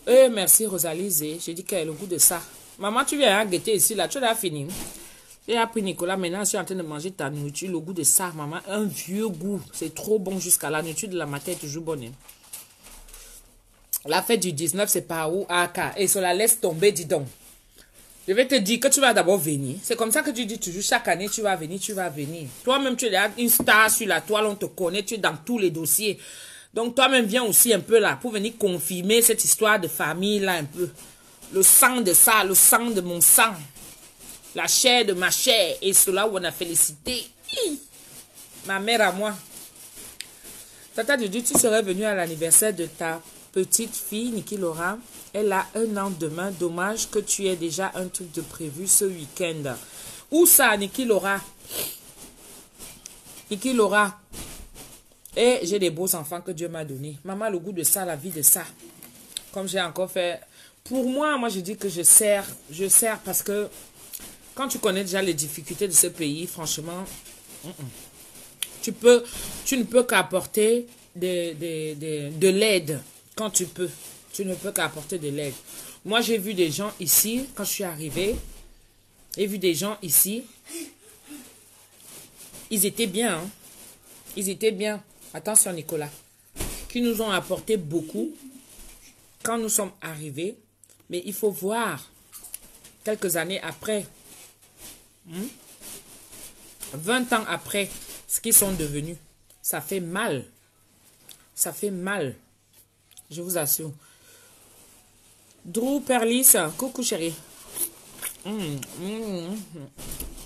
Merci Rosalie Zé. J'ai dit qu'elle a le goût de ça. Maman, tu viens à guetter ici, là, tu l'as fini. J'ai appris Nicolas, maintenant je suis en train de manger ta nourriture, le goût de ça, maman. Un vieux goût, c'est trop bon jusqu'à la nourriture de la matin est toujours bonne. Hein. La fête du 19, c'est par où? Et ça la laisse tomber, dis donc. Je vais te dire que tu vas d'abord venir. C'est comme ça que tu dis toujours, chaque année, tu vas venir, tu vas venir. Toi-même, tu es là, une star sur la toile, on te connaît, tu es dans tous les dossiers. Donc, toi-même, viens aussi un peu là pour venir confirmer cette histoire de famille là un peu. Le sang de ça, le sang de mon sang. La chair de ma chair. Et cela où on a félicité. Ma mère à moi. Tata Dudu, tu serais venue à l'anniversaire de ta petite fille, Niki Laura. Elle a 1 an demain. Dommage que tu aies déjà un truc de prévu ce week-end. Où ça, Niki Laura? Niki Laura. Et j'ai des beaux enfants que Dieu m'a donnés. Maman, le goût de ça, la vie de ça. Comme j'ai encore fait. Pour moi, je dis que je sers parce que quand tu connais déjà les difficultés de ce pays, franchement, tu ne peux qu'apporter de l'aide quand tu peux. Tu ne peux qu'apporter de l'aide. Moi, j'ai vu des gens ici, quand je suis arrivée, j'ai vu des gens ici, ils étaient bien. Hein? Ils étaient bien. Attention, Nicolas. Qui nous ont apporté beaucoup quand nous sommes arrivés. Mais il faut voir, quelques années après, 20 ans après, ce qu'ils sont devenus. Ça fait mal. Ça fait mal. Je vous assure. Drew Perlis, coucou chérie.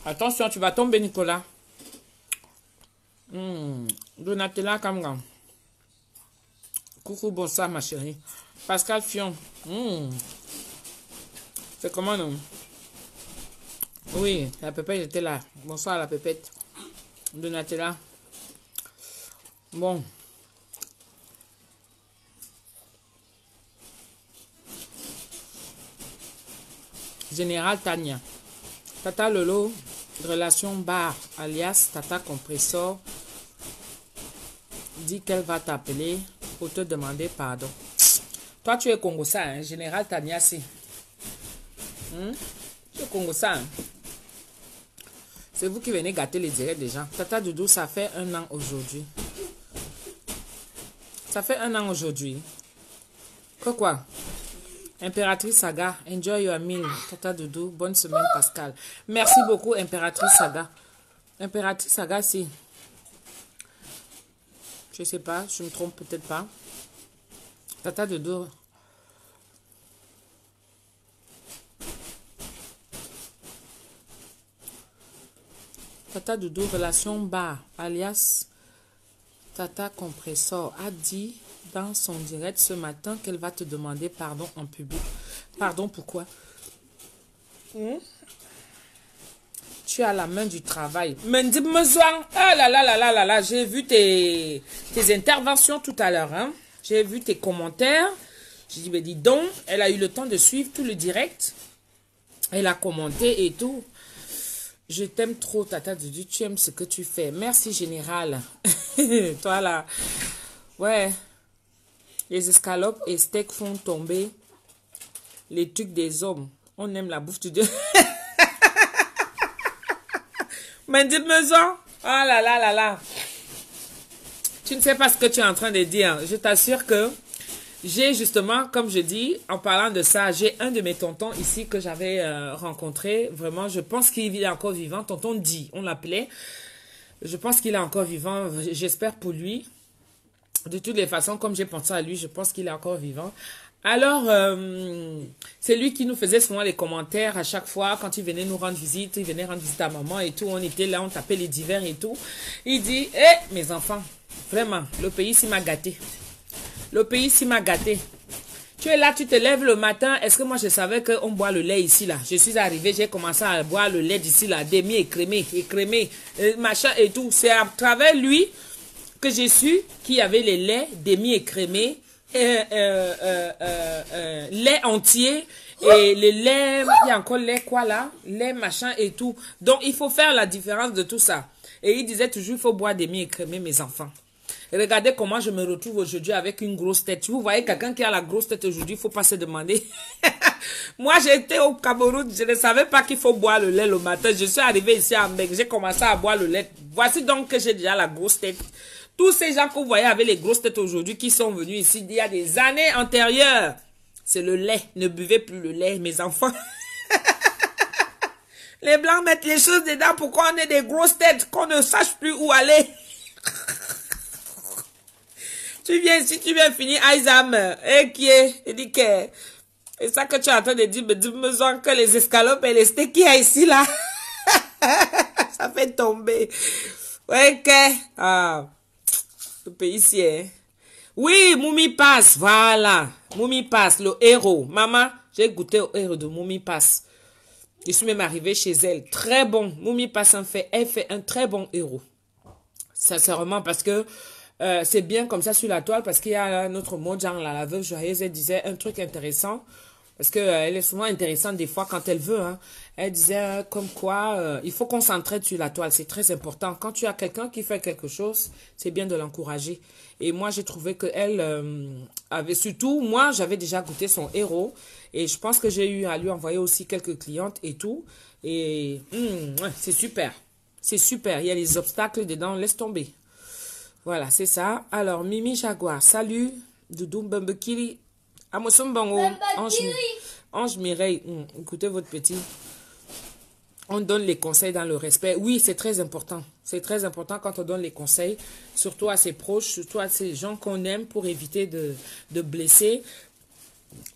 Attention, tu vas tomber, Nicolas. Donatella Kamgan. Coucou, bonsoir, ma chérie. Pascal Fion. C'est comment, non? Oui, la pépette était là. Bonsoir, la pépette. Donatella. Bon. Général Tania. Tata Lolo, relation bar, alias Tata Compressor, dit qu'elle va t'appeler pour te demander pardon. Toi, tu es Congossa, hein? Général Tania, si. Tu es Congossa, hein? C'est vous qui venez gâter les directs des gens. Tata Doudou, ça fait 1 an aujourd'hui. Ça fait 1 an aujourd'hui. Quoi? Impératrice Saga, enjoy your meal. Tata Doudou, bonne semaine Pascal. Merci beaucoup Impératrice Saga. Impératrice Saga, si. Je sais pas, je me trompe peut-être pas. Tata Doudou. Tata Doudou, relation bar, alias Tata Compressor, a dit dans son direct ce matin qu'elle va te demander pardon en public. Pardon, pourquoi? Tu as la main du travail. Mendy Mezouan, ah là là là là là là, j'ai vu tes interventions tout à l'heure. Hein? J'ai vu tes commentaires. J'ai dit, mais dis donc, elle a eu le temps de suivre tout le direct. Elle a commenté et tout. Je t'aime trop, Tata Doudou, tu aimes ce que tu fais. Merci, Général. Toi, là. Ouais. Les escalopes et steaks font tomber les trucs des hommes. On aime la bouffe du Dieu. Mais dites-moi ça. Oh là là là là. Tu ne sais pas ce que tu es en train de dire. Je t'assure que j'ai justement, comme je dis, en parlant de ça, j'ai un de mes tontons ici que j'avais rencontré. Vraiment, je pense qu'il est encore vivant. Tonton Di, on l'appelait. Je pense qu'il est encore vivant. J'espère pour lui. De toutes les façons, comme j'ai pensé à lui, je pense qu'il est encore vivant. Alors, c'est lui qui nous faisait souvent les commentaires à chaque fois quand il venait nous rendre visite. Il venait rendre visite à maman et tout. On était là, on tapait les divers et tout. Il dit, hé, mes enfants, vraiment, le pays s'y m'a gâté. Le pays s'y m'a gâté. Tu es là, tu te lèves le matin. Est-ce que moi, je savais qu'on boit le lait ici, là? Je suis arrivée, j'ai commencé à boire le lait d'ici, là, demi-écrémé, machin et tout. C'est à travers lui que j'ai su qu'il y avait les laits demi-écrémés, lait entier, et le lait, il y a encore lait quoi là? Lait machin et tout. Donc, il faut faire la différence de tout ça. Et il disait toujours, il faut boire demi-écrémé, mes enfants. Regardez comment je me retrouve aujourd'hui avec une grosse tête. Vous voyez quelqu'un qui a la grosse tête aujourd'hui, il ne faut pas se demander. Moi, j'étais au Cameroun, je ne savais pas qu'il faut boire le lait le matin. Je suis arrivée ici à Mbek, j'ai commencé à boire le lait. Voici donc que j'ai déjà la grosse tête. Tous ces gens que vous voyez avec les grosses têtes aujourd'hui qui sont venus ici il y a des années antérieures, c'est le lait. Ne buvez plus le lait, mes enfants. Les Blancs mettent les choses dedans pour qu'on ait des grosses têtes, qu'on ne sache plus où aller. Tu viens ici, tu viens finir Aizam, et qui est, il dit que, c'est ça que tu es en train de dire, mais dis-moi que les escalopes et les steaks qu'il y a ici, là, ça fait tomber. Ouais, que, ah, le pays ici, hein. Oui, Moumi Pass, voilà, Moumi Pass, le héros. Maman, j'ai goûté au héros de Moumi Pass. Je suis même arrivée chez elle. Très bon, Moumi Pass elle fait un très bon héros. Sincèrement, parce que, c'est bien comme ça sur la toile parce qu'il y a un autre mot, genre la veuve joyeuse, elle disait un truc intéressant parce que elle est souvent intéressante des fois quand elle veut. Hein. Elle disait comme quoi il faut qu'on s'entraide sur la toile, c'est très important. Quand tu as quelqu'un qui fait quelque chose, c'est bien de l'encourager. Et moi, j'ai trouvé que elle avait surtout, moi, j'avais déjà goûté son héros et je pense que j'ai eu à lui envoyer aussi quelques clientes et tout. Et c'est super, c'est super. Il y a les obstacles dedans, laisse tomber. Voilà, c'est ça. Alors, Mimi Jaguar, salut. Doudou Mbembekiri. Amosom Bango. Ange Mireille. Écoutez votre petit. On donne les conseils dans le respect. Oui, c'est très important. C'est très important quand on donne les conseils, surtout à ses proches, surtout à ces gens qu'on aime pour éviter de blesser.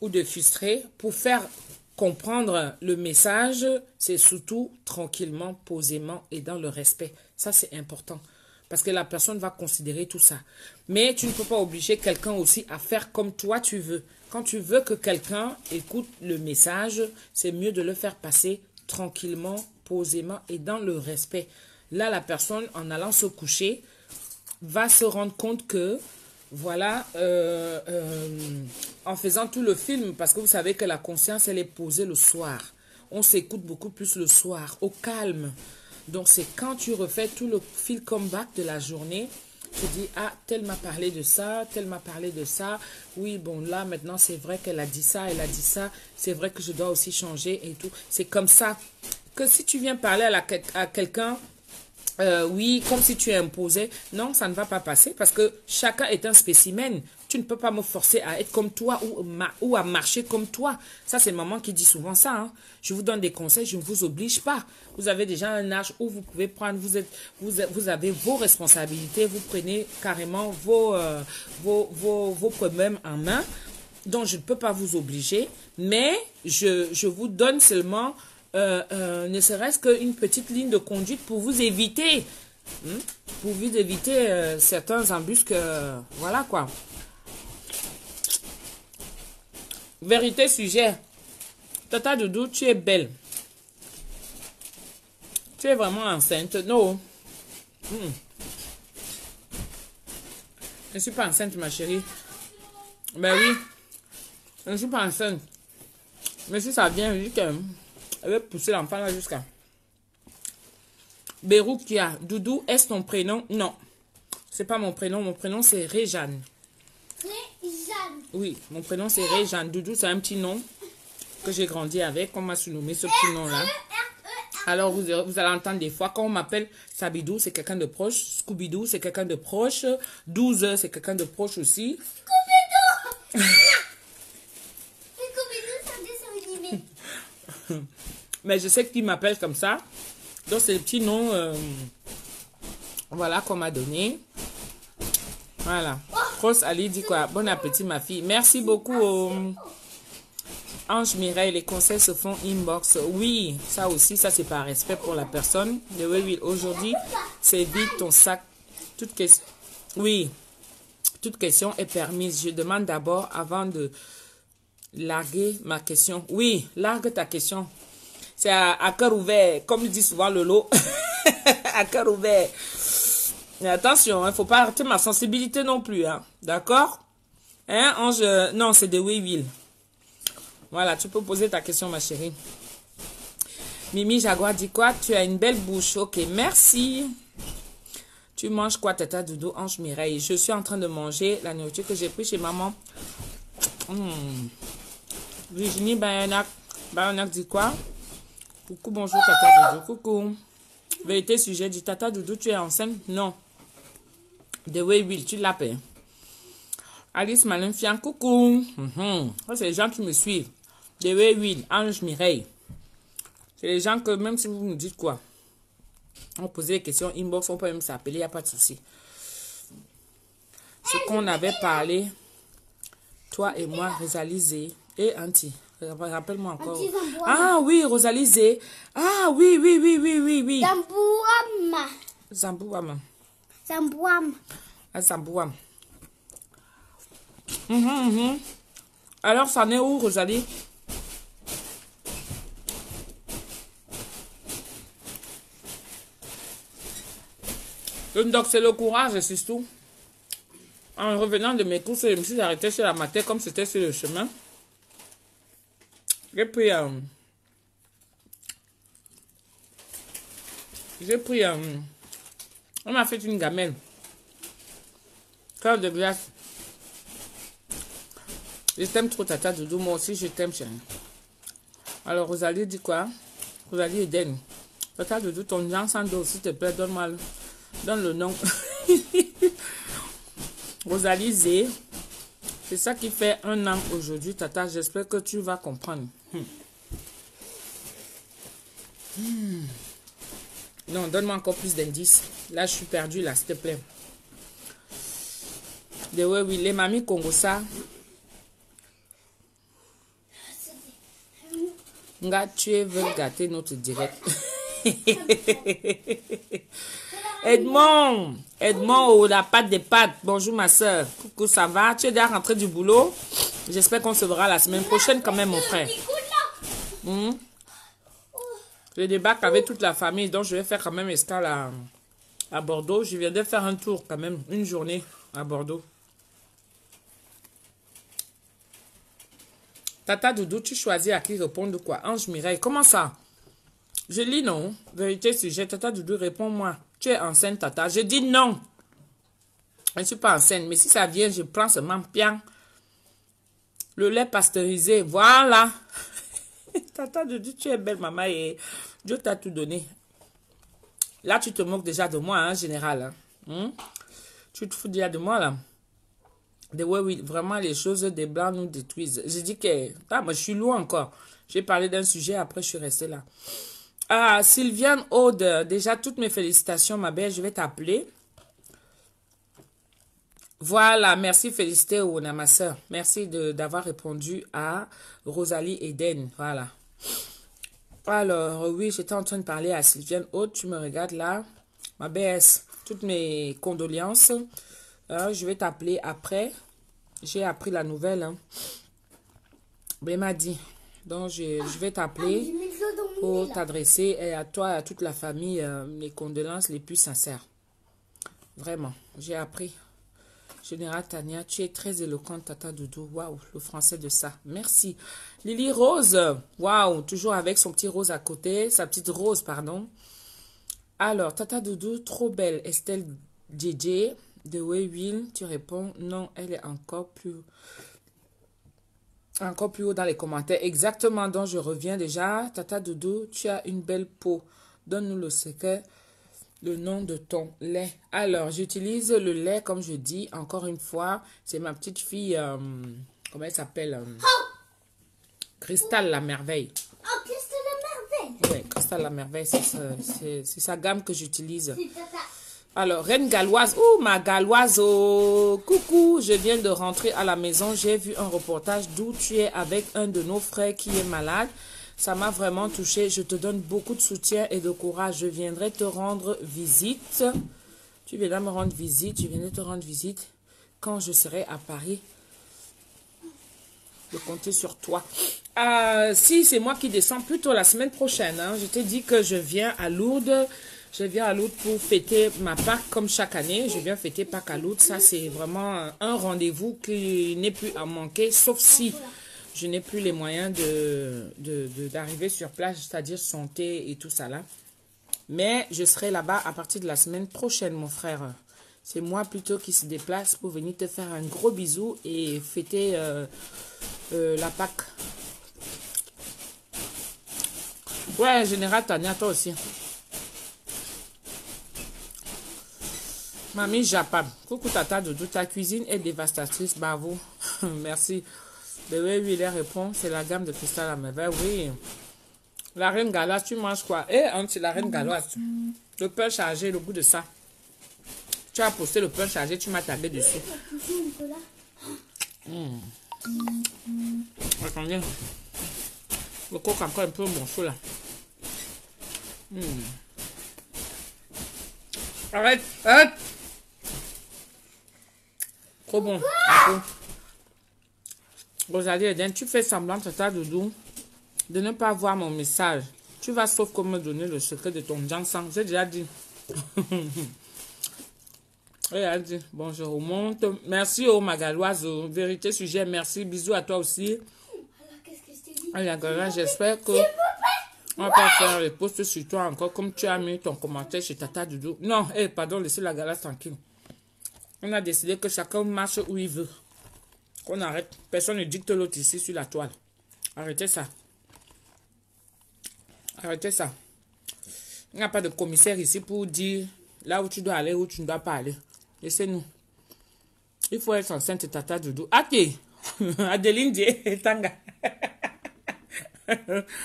ou de frustrer, pour faire comprendre le message, c'est surtout tranquillement, posément et dans le respect. Ça, c'est important. Parce que la personne va considérer tout ça. Mais tu ne peux pas obliger quelqu'un aussi à faire comme toi tu veux. Quand tu veux que quelqu'un écoute le message, c'est mieux de le faire passer tranquillement, posément et dans le respect. Là, la personne, en allant se coucher, va se rendre compte que, voilà, en faisant tout le film, parce que vous savez que la conscience, elle est posée le soir. On s'écoute beaucoup plus le soir, au calme. Donc, c'est quand tu refais tout le fil comeback de la journée, tu dis, ah, tel m'a parlé de ça, tel m'a parlé de ça. Oui, bon, là, maintenant, c'est vrai qu'elle a dit ça, elle a dit ça. C'est vrai que je dois aussi changer et tout. C'est comme ça que si tu viens parler à quelqu'un, oui, comme si tu imposais, non, ça ne va pas passer parce que chacun est un spécimen. Tu ne peux pas me forcer à être comme toi ou à marcher comme toi. Ça, c'est maman qui dit souvent ça. Hein. Je vous donne des conseils, je ne vous oblige pas. Vous avez déjà un âge où vous pouvez prendre, vous avez vos responsabilités, vous prenez carrément vos problèmes en main. Donc, je ne peux pas vous obliger, mais je vous donne seulement ne serait-ce qu'une petite ligne de conduite pour vous éviter, pour vous éviter certains embusques, voilà quoi. Vérité sujet. Tata Doudou, tu es belle. Tu es vraiment enceinte. Non. Je ne suis pas enceinte, ma chérie. Ben oui. Je ne suis pas enceinte. Mais si ça vient, je dis que elle va pousser l'enfant là jusqu'à. Beroukia. Doudou, est-ce ton prénom? Non. C'est pas mon prénom. Mon prénom, c'est Réjeanne. Réjeanne. Oui, mon prénom, c'est Réjeanne. Doudou, c'est un petit nom que j'ai grandi avec. On m'a surnommé ce petit nom-là. Alors, vous allez entendre des fois, quand on m'appelle Sabidou, c'est quelqu'un de proche. Scooby-Doo, c'est quelqu'un de proche. 12, c'est quelqu'un de proche aussi. Scooby-Doo. Scooby-Doo, c'est un dessin animé. Mais je sais qui m'appelle comme ça. Donc, c'est le petit nom voilà, qu'on m'a donné. Voilà. Rose Ali dit quoi? Bon appétit, ma fille. Merci beaucoup, Ange Mireille. Les conseils se font inbox. Oui, ça aussi, ça c'est par respect pour la personne. Oui, aujourd'hui, c'est vide ton sac. Toute question. Oui, toute question est permise. Je demande d'abord, avant de larguer ma question. Oui, largue ta question. C'est à cœur ouvert, comme dit souvent Lolo. À cœur ouvert. Mais attention, il ne faut pas arrêter ma sensibilité non plus. Hein. D'accord? Hein, Ange? Non, c'est de Wayville. Voilà, tu peux poser ta question, ma chérie. Mimi Jaguar dit quoi? Tu as une belle bouche. Ok, merci. Tu manges quoi, Tata Doudou, Ange Mireille? Je suis en train de manger la nourriture que j'ai pris chez maman. Virginie Bayonac. Bayonac dit quoi? Coucou, bonjour Tata Doudou. Coucou. Vérité sujet dit Tata Doudou, tu es enceinte? Non. De Wayville, tu l'appelles. Alice Malenfian, coucou. Ça, c'est les gens qui me suivent. De Wayville, Ange Mireille. C'est les gens que même si vous me dites quoi, on pose des questions inbox, on peut même s'appeler, il n'y a pas de souci. Ce qu'on avait parlé, toi et moi, Rosalie et Anti. Rappelle-moi encore. Ah oui, Rosalie Zé. Ah oui. Zambouama. Ah, Zambouam. Alors, ça en est où, Rosalie? Donc, c'est le courage, c'est tout. En revenant de mes courses, je me suis arrêtée chez la mater comme c'était sur le chemin. J'ai pris on m'a fait une gamelle. Cœur de glace. Je t'aime trop, Tata Doudou. Moi aussi, je t'aime, chérie. Alors, Rosalie dit quoi? Rosalie Eden. Tata Doudou, ton nom sans dos, s'il te plaît, donne-moi donne le nom. Rosalie Zé. C'est ça qui fait un an aujourd'hui, Tata. J'espère que tu vas comprendre. Non, donne-moi encore plus d'indices. Là, je suis perdue, là, s'il te plaît. Oui, les mamies Congo, ça. Nga, tu veux gâter notre direct. Edmond, oh, la pâte des pâtes. Bonjour ma soeur. Coucou, ça va? Tu es déjà rentré du boulot? J'espère qu'on se verra la semaine prochaine quand même, mon frère. Je débarque avec toute la famille, donc je vais faire quand même escale à Bordeaux. Je viens de faire un tour quand même, une journée à Bordeaux. Tata Doudou, tu choisis à qui répondre quoi? Ange Mireille, comment ça? Je lis non. Vérité sujet, Tata Doudou, réponds-moi. Tu es enceinte, Tata? Je dis non. Je ne suis pas enceinte, mais si ça vient, je prends seulement bien le lait pasteurisé. Voilà. Tata Doudou, tu es belle, maman, et Dieu t'a tout donné. Là, tu te moques déjà de moi, en général. Hein? Tu te fous déjà de moi, là. Oui, vraiment, les choses des blancs nous détruisent. J'ai dit que... Ah, moi, je suis loin encore. J'ai parlé d'un sujet, après, je suis restée là. Ah, Sylviane Aude, déjà, toutes mes félicitations, ma belle. Je vais t'appeler. Voilà, merci, félicité, Ouna, ma soeur. Merci d'avoir répondu à Rosalie Eden. Voilà. Alors, oui, j'étais en train de parler à Sylviane Aude. Tu me regardes là. Ma BS, toutes mes condoléances. Je vais t'appeler après. J'ai appris la nouvelle. Hein. Elle m'a dit. Donc, je vais t'appeler pour t'adresser et à toi et à toute la famille mes condoléances les plus sincères. Vraiment, j'ai appris. Général Tania, tu es très éloquente, Tata Doudou. Waouh, le français de ça. Merci. Lily Rose. Waouh, toujours avec son petit rose à côté. Sa petite rose, pardon. Alors, Tata Doudou, trop belle. Estelle DJ de Will, tu réponds non, elle est encore plus haut dans les commentaires. Exactement, donc je reviens déjà. Tata Doudou, tu as une belle peau. Donne-nous le secret, le nom de ton lait. Alors, j'utilise le lait, comme je dis, encore une fois. C'est ma petite fille, comment elle s'appelle? Cristal la merveille. Oh, Cristal la merveille. Oui, Cristal la merveille, c'est sa gamme que j'utilise. Alors, Reine Galloise, ma Galloise, coucou, je viens de rentrer à la maison, j'ai vu un reportage d'où tu es avec un de nos frères qui est malade. Ça m'a vraiment touché, je te donne beaucoup de soutien et de courage. Je viendrai te rendre visite. Tu viendras me rendre visite, je viendrai te rendre visite quand je serai à Paris. Je compter sur toi. Si c'est moi qui descends plutôt la semaine prochaine, hein, je t'ai dit que je viens à Lourdes. Je viens à Lourdes pour fêter ma Pâques comme chaque année. Je viens fêter Pâques à Lourdes. Ça, c'est vraiment un rendez-vous qui n'est plus à manquer, sauf si je n'ai plus les moyens d'arriver sur place, c'est-à-dire santé et tout ça là. Mais je serai là-bas à partir de la semaine prochaine, mon frère. C'est moi plutôt qui se déplace pour venir te faire un gros bisou et fêter la Pâques. Ouais, Général Tania, toi aussi. Mamie Japam, coucou Tata Doudou, ta cuisine est dévastatrice, bravo. Merci. Bébé, oui, il répond, c'est la gamme de Cristal à merveille. Oui. La reine galoise, tu manges quoi? C'est la reine galoise. Le pain chargé, le goût de ça. Tu as posté le pain chargé, tu m'as tagué dessus. Attendez. Le coq encore un peu mon chaud là. Arrête, arrête. Trop bon. Rosalie Eden, tu fais semblant, Tata Doudou, de ne pas voir mon message. Tu vas sauf comme me donner le secret de ton Jansang. J'ai déjà dit. Elle a dit, bonjour, monte. Merci, ma Galloise. Vérité, sujet, merci. Bisous à toi aussi. Alors, qu'est-ce que je t'ai dit? J'espère que on va pas faire les posts sur toi encore, comme tu as mis ton commentaire chez Tata Doudou. Non, pardon, laissez la Galloise tranquille. On a décidé que chacun marche où il veut. Qu'on arrête. Personne ne dicte l'autre ici sur la toile. Arrêtez ça. Arrêtez ça. Il n'y a pas de commissaire ici pour dire là où tu dois aller, où tu ne dois pas aller. Laissez-nous. Il faut être enceinte, Tata Doudou. Ok. Adeline Dié, Tanga.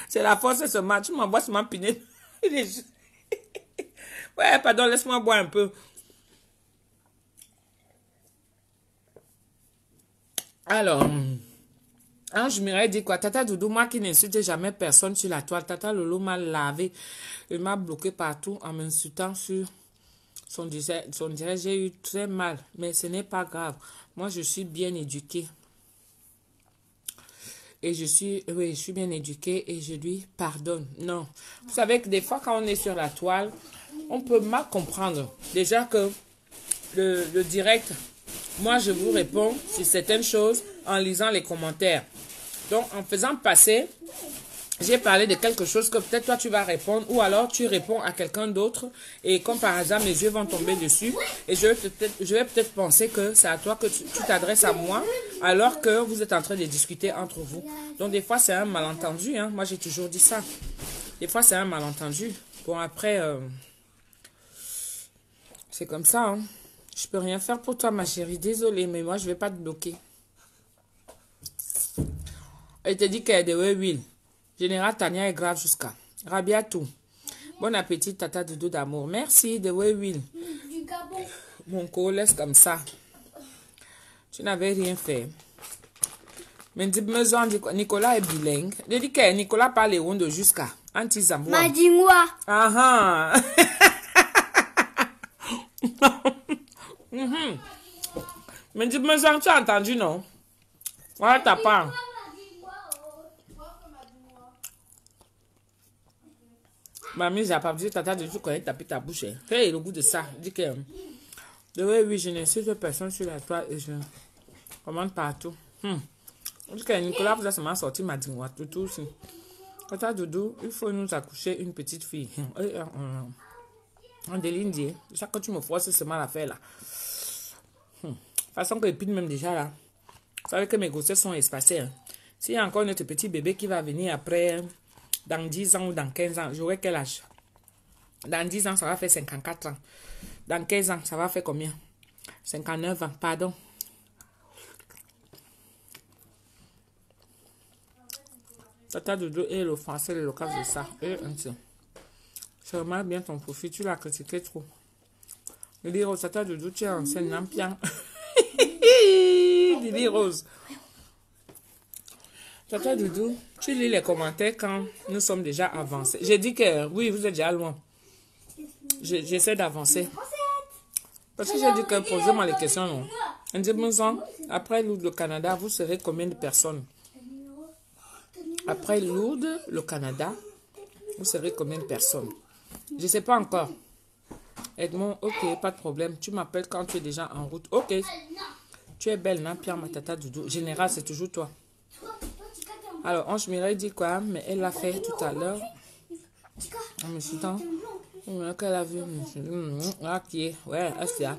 C'est la force de ce match. Tu m'envoies sur ma pinette. Ouais, pardon, laisse-moi boire un peu. Alors, Ange Mireille dit quoi? Tata Doudou, moi qui n'insulte jamais personne sur la toile. Tata Lolo m'a lavé. Il m'a bloqué partout en m'insultant sur son direct. J'ai eu très mal. Mais ce n'est pas grave. Moi, je suis bien éduquée. Et je suis bien éduquée et je lui pardonne. Non. Vous savez que des fois, quand on est sur la toile, on peut mal comprendre. Déjà que le direct, moi, je vous réponds sur certaines choses en lisant les commentaires. Donc, en faisant passer, j'ai parlé de quelque chose que peut-être toi, tu vas répondre ou alors tu réponds à quelqu'un d'autre et comme par hasard, mes yeux vont tomber dessus et je vais peut-être penser que c'est à toi que tu t'adresses à moi alors que vous êtes en train de discuter entre vous. Donc, des fois, c'est un malentendu. Hein. Moi, j'ai toujours dit ça. Des fois, c'est un malentendu. Bon, après, c'est comme ça. Hein. Je peux rien faire pour toi, ma chérie. Désolée, mais moi, je vais pas te bloquer. Elle te dit qu'elle est de Will. Général Tania est grave jusqu'à. Rabia tout. Bon appétit, Tata Doudou d'amour. Merci de Will. Mon co, laisse comme ça. Tu n'avais rien fait. Mais dis-moi, Nicolas est bilingue. Je dis que Nicolas parle les de jusqu'à. Anti-Zamboua. Ma dis-moi. Ah ah. Mais dis-moi, tu as entendu, non? Voilà ta part. Mamie, j'ai pas dit, Tata, tu connais taper ta bouche. Hey, le goût de ça. Dis que. Oui, je n'insulte personne sur la toile et je commande partout. Dis que Nicolas vous a seulement sorti ma dingwa. Tout aussi. Tata Doudou, il faut nous accoucher une petite fille. En déligne, chaque fois que tu me forces seulement la faire là. Façon que épine même déjà là. Vous savez que mes grossesses sont espacées. Hein. S'il y a encore notre petit bébé qui va venir après. Dans 10 ans ou dans 15 ans, j'aurai quel âge? Dans 10 ans, ça va faire 54 ans. Dans 15 ans, ça va faire combien? 59 ans, pardon. Tata Doudou et le français, le local de ça. Je remarque bien ton profil, tu l'as critiqué trop. Je dis, Rose, Tata Doudou, tu es ancienne lampion. Didi Rose. Tata Doudou, tu lis les commentaires quand nous sommes déjà avancés. J'ai dit que oui, vous êtes déjà loin. J'essaie d'avancer. Parce que j'ai dit que posez-moi les questions. Non. En disant, après Lourdes, le Canada, vous serez combien de personnes? Après Lourdes, le Canada, vous serez combien de personnes? Je ne sais pas encore. Edmond, ok, pas de problème. Tu m'appelles quand tu es déjà en route. Ok. Tu es belle, non, Pierre, ma Tata Doudou. Général, c'est toujours toi. Alors, Ange Mireille dit quoi? Mais elle l'a fait tout à l'heure. En me citant. Qu'elle a vu. Ok. Ouais, Astia.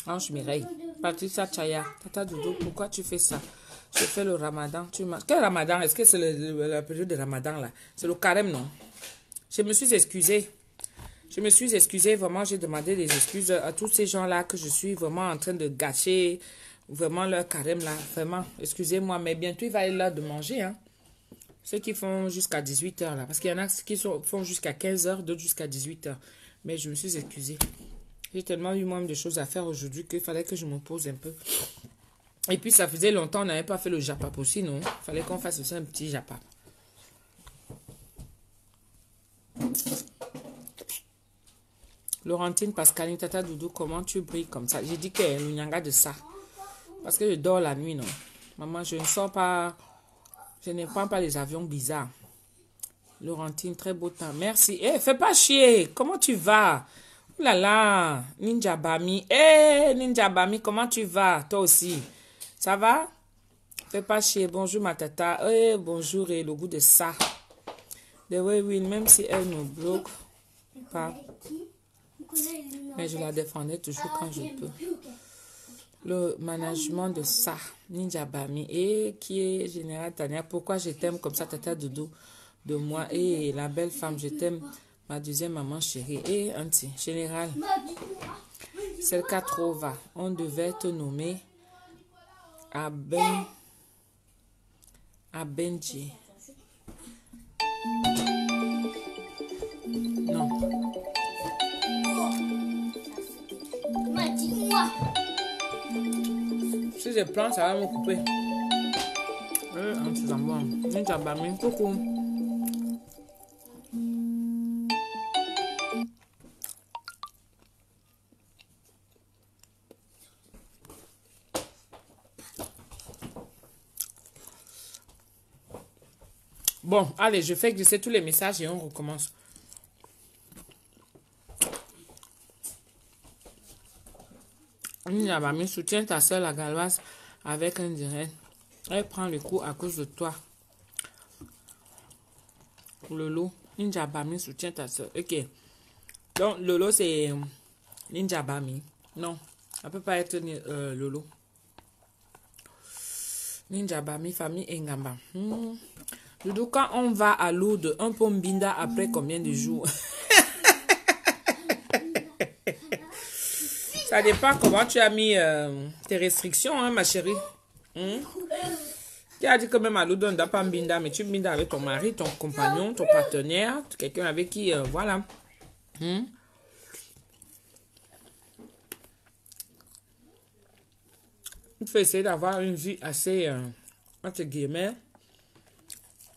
Ange Mireille. Patricia Chaya. Tata Doudou, pourquoi tu fais ça? Je fais le ramadan. Quel ramadan? Est-ce que c'est la période de ramadan là? C'est le carême, non? Je me suis excusée. Vraiment, j'ai demandé des excuses à tous ces gens-là que je suis vraiment en train de gâcher. Vraiment leur carême là. Vraiment, excusez-moi. Mais bientôt, il va être l'heure de manger, hein. Ceux qui font jusqu'à 18h là. Parce qu'il y en a qui font jusqu'à 15h, d'autres jusqu'à 18h. Mais je me suis excusée. J'ai tellement eu moi-même de choses à faire aujourd'hui qu'il fallait que je me pose un peu. Et puis ça faisait longtemps on n'avait pas fait le japap aussi, non? Il fallait qu'on fasse aussi un petit japap. Laurentine, Pascaline, Tata Doudou, comment tu brilles comme ça? J'ai dit que le nyanga de ça. Parce que je dors la nuit, non? Maman, je ne sors pas... Je ne prends pas les avions bizarres. Laurentine, très beau temps. Merci. Eh, fais pas chier. Comment tu vas? Oh là là. Ninja Bami. Eh, Ninja Bami, comment tu vas? Toi aussi. Ça va? Fais pas chier. Bonjour, ma tata. Eh, bonjour, et le goût de ça. De oui, même si elle me bloque pas. Mais je la défendais toujours quand je peux. Le management de ça, Ninja Bami, et qui est Général Tania. Pourquoi je t'aime comme ça, Tata Doudou, de moi, et la belle femme, je t'aime, ma deuxième maman chérie, et Auntie, Général, c'est le cas trop va. On devait te nommer Benji. Non. Si je prends, ça va me couper. c'est bon. Ninja Bami, coucou. Bon, allez, je fais glisser tous les messages et on recommence. Ninja Bami, soutiens ta soeur la Galoise avec un direct. Elle prend le coup à cause de toi. Lolo, Ninja Bami, soutiens ta soeur. Ok. Donc, Lolo, c'est Ninja Bami. Non, ça peut pas être Lolo. Ninja Bami, famille Engamba. Doudou, quand on va à Lourdes, un pomme binda après combien de jours? Ça dépend comment tu as mis tes restrictions, hein, ma chérie. Tu as dit que même à Lourdes, on ne doit pas binda, mais tu binda avec ton mari, ton compagnon, ton partenaire, quelqu'un avec qui, voilà. Il faut essayer d'avoir une vie assez, entre guillemets,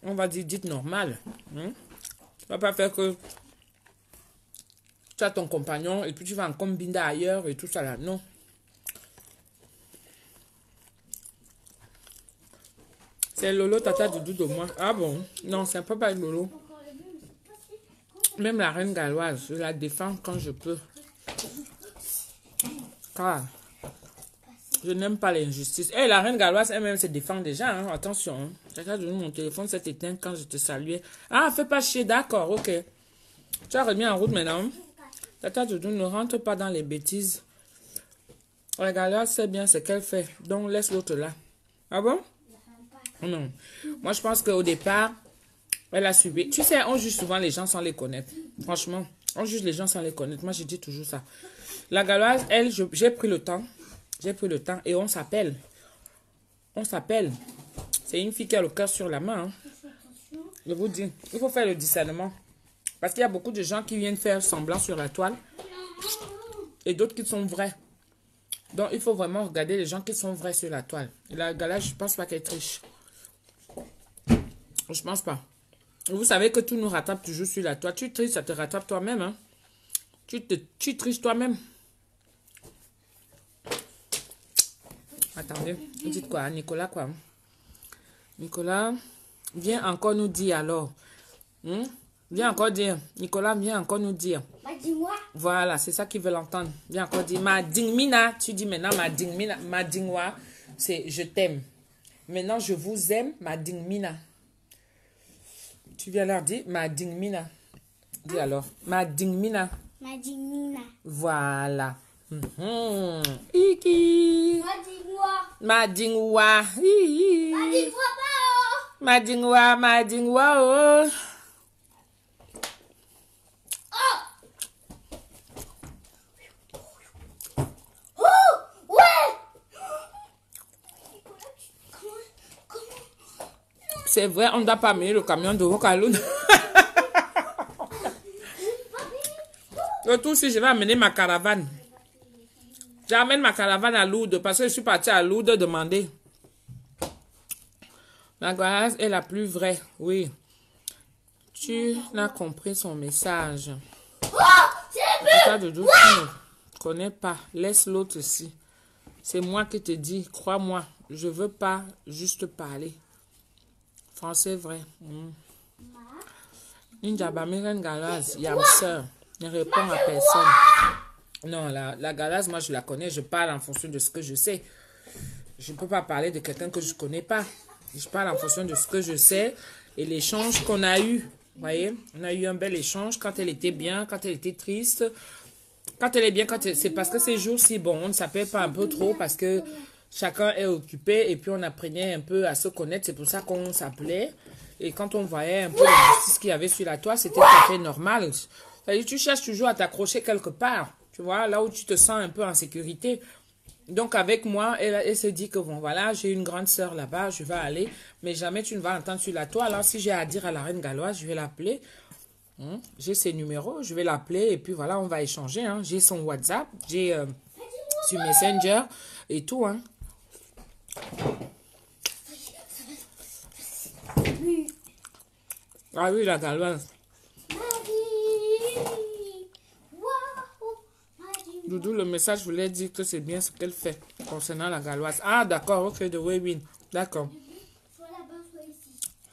on va dire, dite normale. Tu ne vas pas faire que tu as ton compagnon et puis tu vas en combiner ailleurs et tout ça là. Non. C'est Lolo, tata Doudou de moi. Ah bon? Non, c'est pas Lolo. Même la reine galloise, je la défends quand je peux. Car je n'aime pas l'injustice. Et la reine galloise elle-même se défend déjà. Hein. Attention. Hein. Tata Doudou, mon téléphone s'est éteint quand je te saluais. Ah, fais pas chier, d'accord, ok. Tu as remis en route maintenant. Tata Doudou, ne rentre pas dans les bêtises. La galloise sait bien ce qu'elle fait. Donc laisse l'autre là. Ah bon? Non. Moi, je pense qu'au départ, elle a subi. Tu sais, on juge souvent les gens sans les connaître. Franchement, on juge les gens sans les connaître. Moi, je dis toujours ça. La galoise, elle, j'ai pris le temps. J'ai pris le temps et on s'appelle. On s'appelle. C'est une fille qui a le cœur sur la main. Hein. Je vous dis, il faut faire le discernement. Parce qu'il y a beaucoup de gens qui viennent faire semblant sur la toile. Et d'autres qui sont vrais. Donc, il faut vraiment regarder les gens qui sont vrais sur la toile. Et la galoise, je ne pense pas qu'elle triche. Je pense pas. Vous savez que tout nous rattrape toujours sur la toile. Tu triches, ça te rattrape toi-même. Hein? Tu triches toi-même. Attendez, vous dites quoi? Nicolas, quoi? Nicolas, viens encore nous dire alors. Viens encore dire. Nicolas, viens encore nous dire. Madingwa. Voilà, c'est ça qu'ils veulent entendre. Viens encore dire. Ma dingmina. Tu dis maintenant ma dingmina. Ma dingwa, c'est je t'aime. Maintenant, je vous aime, ma dingmina. Tu viens leur dire ma dingmina. Dis alors. Ma dingmina. Madingmina. Voilà. Iki. Madingwa. Madingwa. Madingwa bao. Madingwa, madingwa oh. C'est vrai, on ne doit pas amener le camion de Wokaloun. Surtout si je vais amener ma caravane. J'amène ma caravane à Lourdes parce que je suis partie à Lourdes demander. La grâce est la plus vraie, oui. Tu n'as compris son message. Tata Doudou, tu ne connais pas. Laisse l'autre ici. C'est moi qui te dis, crois-moi, je veux pas juste parler. Français vrai. Ninja Bami, reine galoise, Yam sœur, ne répond à personne. Non, la galoise, moi je la connais, je parle en fonction de ce que je sais. Je ne peux pas parler de quelqu'un que je ne connais pas. Je parle en fonction de ce que je sais et l'échange qu'on a eu. Vous voyez, on a eu un bel échange quand elle était bien, quand elle était triste. Quand elle est bien, c'est parce que ces jours-ci, bon, on ne s'appelle pas un peu trop parce que chacun est occupé et puis on apprenait un peu à se connaître. C'est pour ça qu'on s'appelait. Et quand on voyait un peu l'injustice qu'il y avait sur la toile, c'était tout à fait normal. C'est-à-dire, tu cherches toujours à t'accrocher quelque part. Tu vois, là où tu te sens un peu en sécurité. Donc, avec moi, elle se dit que bon, voilà, j'ai une grande sœur là-bas, je vais aller. Mais jamais tu ne vas entendre sur la toile. Alors, si j'ai à dire à la reine galloise, je vais l'appeler. J'ai ses numéros, je vais l'appeler et puis voilà, on va échanger. Hein. J'ai son WhatsApp, j'ai sur Messenger et tout. Hein. Ah oui, la galoise. Doudou, le message voulait dire que c'est bien ce qu'elle fait concernant la galoise. Ah, d'accord, ok, de Webin. D'accord.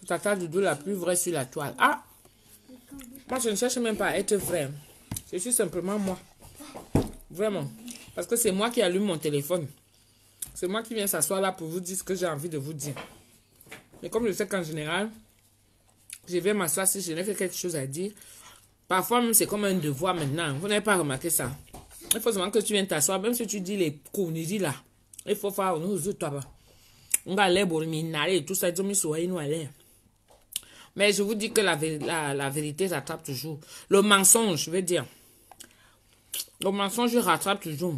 Tata Doudou la plus vraie sur la toile. Ah, moi je ne cherche même pas à être vraie. Je suis simplement moi. Vraiment. Parce que c'est moi qui allume mon téléphone. C'est moi qui viens s'asseoir là pour vous dire ce que j'ai envie de vous dire. Mais comme je sais qu'en général, je vais m'asseoir si je n'ai fait quelque chose à dire. Parfois même c'est comme un devoir maintenant. Vous n'avez pas remarqué ça? Il faut seulement que tu viennes t'asseoir. Même si tu dis les conneries là. Il faut faire nous toi. On va aller pour et tout ça. Mais je vous dis que la vérité rattrape toujours. Le mensonge, je veux dire. Le mensonge rattrape toujours.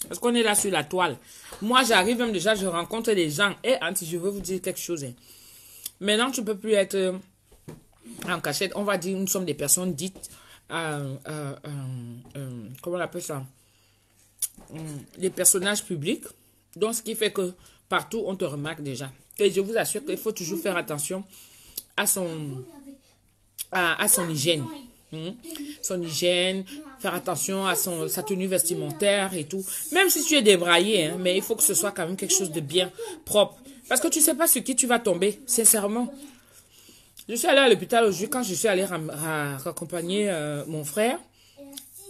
Parce qu'on est là sur la toile. Moi, j'arrive même déjà, je rencontre des gens. Et Auntie, je veux vous dire quelque chose. Maintenant, tu ne peux plus être en cachette. On va dire, nous sommes des personnes dites... comment on appelle ça? Des personnages publics. Donc, ce qui fait que partout, on te remarque déjà. Et je vous assure qu'il faut toujours faire attention à son hygiène. Son hygiène, faire attention à sa tenue vestimentaire et tout. Même si tu es débraillé, hein, mais il faut que ce soit quand même quelque chose de bien propre. Parce que tu ne sais pas sur qui tu vas tomber, sincèrement. Je suis allée à l'hôpital aujourd'hui quand je suis allée raccompagner mon frère.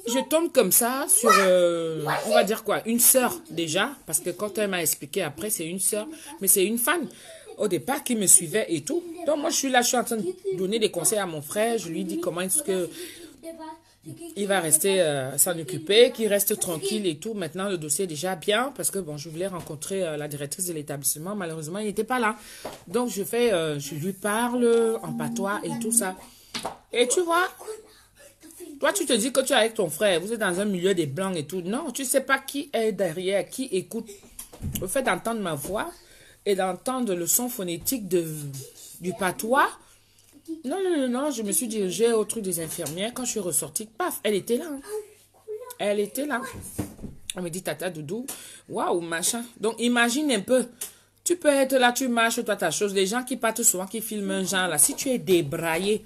Je tombe comme ça sur, on va dire quoi, une sœur déjà. Parce que quand elle m'a expliqué après, c'est une sœur, mais c'est une fan. Au départ, qui me suivait et tout. Donc, moi, je suis là, je suis en train de donner des conseils à mon frère. Je lui dis comment est-ce que il va rester s'en occuper, qu'il reste tranquille et tout. Maintenant, le dossier est déjà bien parce que, bon, je voulais rencontrer la directrice de l'établissement. Malheureusement, il n'était pas là. Donc, je lui parle en patois et tout ça. Et tu vois, toi, tu te dis que tu es avec ton frère. Vous êtes dans un milieu des blancs et tout. Non, tu ne sais pas qui est derrière, qui écoute. Le fait d'entendre ma voix et d'entendre le son phonétique du patois. Non, je me suis dirigée au truc des infirmières. Quand je suis ressortie, paf, elle était là. Elle était là. Elle me dit, Tata Doudou, waouh, machin. Donc, imagine un peu. Tu peux être là, tu marches, toi, ta chose. Les gens qui partent souvent, qui filment un genre là. Si tu es débraillé,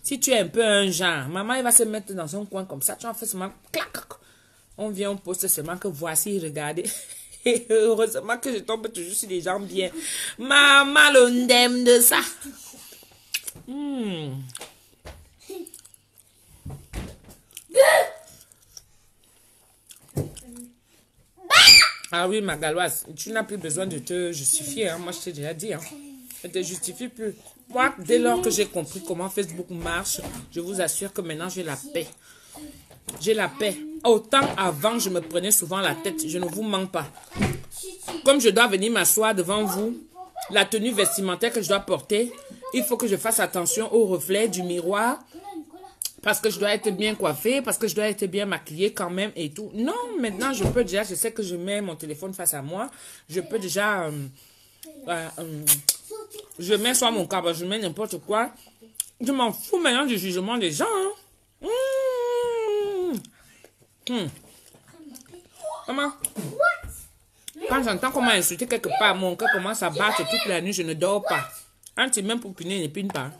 si tu es un peu un genre, maman, il va se mettre dans un coin comme ça. Tu en fais seulement, clac. On vient, on poste seulement que voici, regardez. Et heureusement que je tombe toujours sur des gens bien. Maman, le ndem de ça. Ah oui, ma galoise, tu n'as plus besoin de te justifier. Hein. Moi, je t'ai déjà dit. Hein. Ne te justifie plus. Moi, dès lors que j'ai compris comment Facebook marche, je vous assure que maintenant, j'ai la paix. J'ai la paix. Autant avant, je me prenais souvent la tête. Je ne vous mens pas. Comme je dois venir m'asseoir devant vous, la tenue vestimentaire que je dois porter, il faut que je fasse attention au reflet du miroir. Parce que je dois être bien coiffée, parce que je dois être bien maquillée quand même et tout. Non, maintenant, je peux déjà, je sais que je mets mon téléphone face à moi. Je peux déjà, je mets soit mon câble, je mets n'importe quoi. Je m'en fous maintenant du jugement des gens. Hein. Maman, quand j'entends comment insulter quelque part, mon cœur commence à battre toute la nuit, je ne dors pas. Anti, même pour punir, il ne pine pas.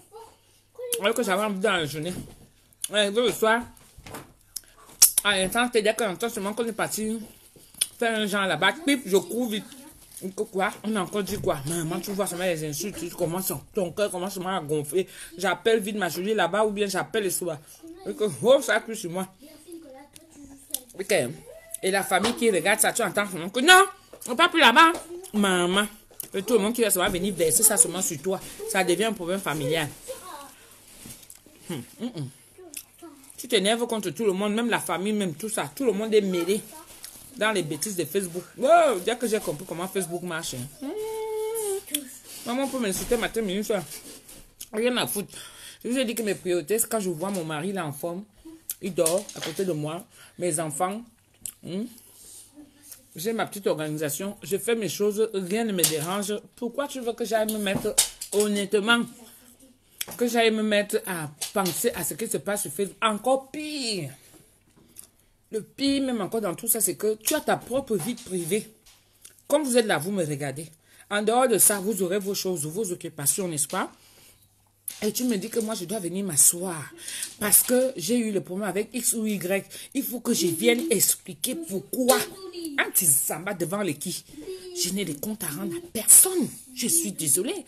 Alors que j'avais envie dans la journée. Le soir, à l'instant, c'est-à-dire que j'entends seulement qu'on est parti faire un genre là-bas. Pip, je cours vite. Quoi? On a encore dit quoi? Maman, tu vois seulement les insultes, ton cœur commence à gonfler. J'appelle vite ma chérie là-bas ou bien j'appelle le soir. Oh, ça a pris sur moi. Ok. Et la famille qui regarde ça, tu entends que non, on ne part plus là-bas. Maman. Et tout le monde qui va venir verser ça seulement sur toi. Ça devient un problème familial. Tu t'énerves contre tout le monde, même la famille, même tout ça. Tout le monde est mêlé dans les bêtises de Facebook. Wow, dès que j'ai compris comment Facebook marche. Maman peut m'insulter matin, midi, soir. Rien à foutre. Je vous ai dit que mes priorités, c'est quand je vois mon mari là en forme. Il dort à côté de moi. Mes enfants. J'ai ma petite organisation. Je fais mes choses. Rien ne me dérange. Pourquoi tu veux que j'aille me mettre honnêtement? Que j'aille me mettre à penser à ce qui se passe sur Facebook. Encore pire. Le pire, même encore dans tout ça, c'est que tu as ta propre vie privée. Comme vous êtes là, vous me regardez. En dehors de ça, vous aurez vos choses, vos occupations, n'est-ce pas? Et tu me dis que moi, je dois venir m'asseoir parce que j'ai eu le problème avec X ou Y. Il faut que je vienne expliquer pourquoi. Un petit samba devant les qui. Je n'ai de compte à rendre à personne. Je suis désolée.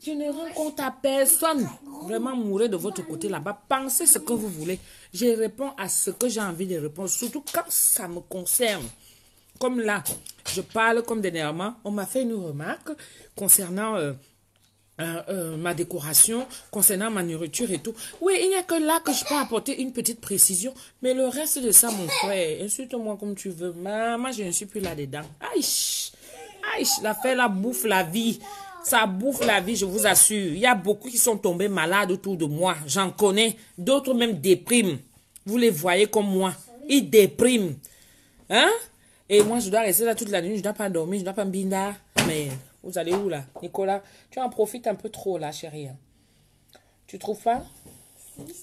Je ne rends compte à personne. Vraiment, mourrez de votre côté là-bas. Pensez ce que vous voulez. Je réponds à ce que j'ai envie de répondre. Surtout quand ça me concerne. Comme là, je parle comme dernièrement. On m'a fait une remarque concernant ma décoration, concernant ma nourriture et tout. Oui, il n'y a que là que je peux apporter une petite précision. Mais le reste de ça, mon frère, insulte-moi comme tu veux. Moi, je ne suis plus là-dedans. Aïe, aïe, l'affaire là bouffe la vie. Ça bouffe la vie, je vous assure. Il y a beaucoup qui sont tombés malades autour de moi. J'en connais. D'autres même dépriment. Vous les voyez comme moi. Ils dépriment. Hein? Et moi, je dois rester là toute la nuit. Je ne dois pas dormir. Je ne dois pas me binda. Mais vous allez où là? Nicolas, tu en profites un peu trop là, chérie. Tu trouves pas?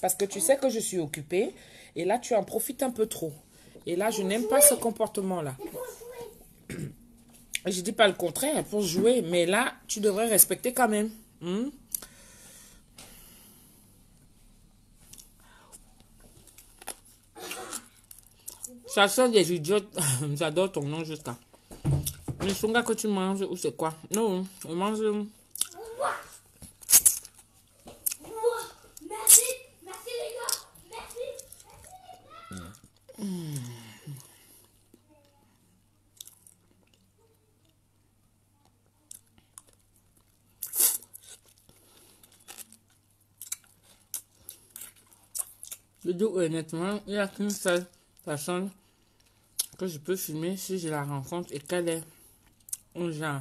Parce que tu sais que je suis occupée. Et là, tu en profites un peu trop. Et là, je n'aime pas ce comportement-là. Je dis pas le contraire pour jouer, mais là, tu devrais respecter quand même. Ça sort des idiotes. J'adore ton nom jusqu'à. Le songa que tu manges, ou c'est quoi? Non, je mange. Merci, merci les gars, merci. Je dis honnêtement, il n'y a qu'une seule personne que je peux filmer si je la rencontre et qu'elle est un genre.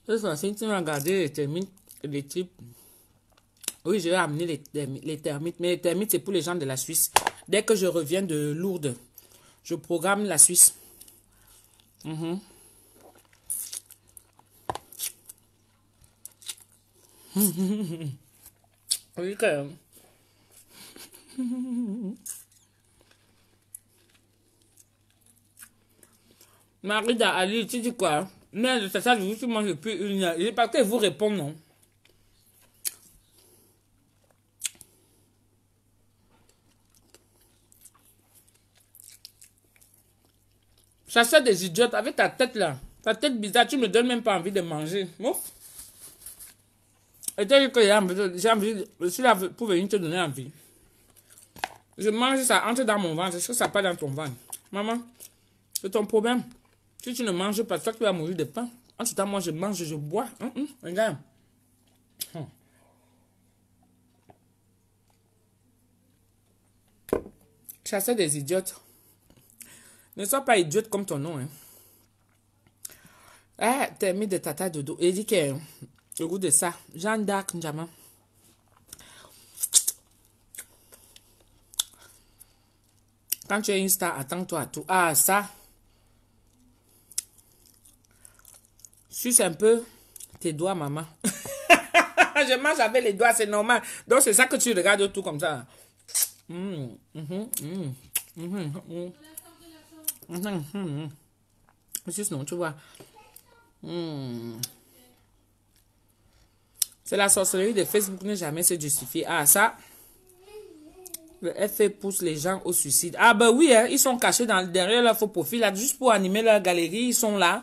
C'est ça, si tu m'as regardé les termites, les types. Oui, je vais amener les termites, mais les termites, c'est pour les gens de la Suisse. Dès que je reviens de Lourdes, je programme la Suisse. Oui, quand même. Marida, Ali, tu dis quoi? Mais c'est ça, je vous mange depuis une heure. Il n'est pas que vous répondre, non? Ça c'est des idiotes avec ta tête là. Ta tête bizarre, tu me donnes même pas envie de manger. Ouf. Et tu dis que j'ai envie, je suis là pour venir te donner envie. Je mange, ça entre dans mon ventre. Est-ce que ça part dans ton ventre? Maman, c'est ton problème. Si tu ne manges pas, toi tu vas mourir de faim. En tout temps, moi je mange, je bois. Regarde. Ça c'est des idiotes. Ne sois pas idiote comme ton nom. Hein. Ah, t'as mis de tata dodo. Il dit que le goût de ça. Jeanne d'Arc, Njama. Quand tu es une star, attends-toi à tout. Ah, ça. Suce un peu tes doigts, maman. Je mange avec les doigts, c'est normal. Donc, c'est ça que tu regardes tout comme ça. Juste non, tu vois. C'est la sorcellerie de Facebook, ne jamais se justifier. Ah, ça. Le FA pousse les gens au suicide. Ah, ben oui, hein, ils sont cachés derrière leur faux profil, là, juste pour animer leur galerie. Ils sont là.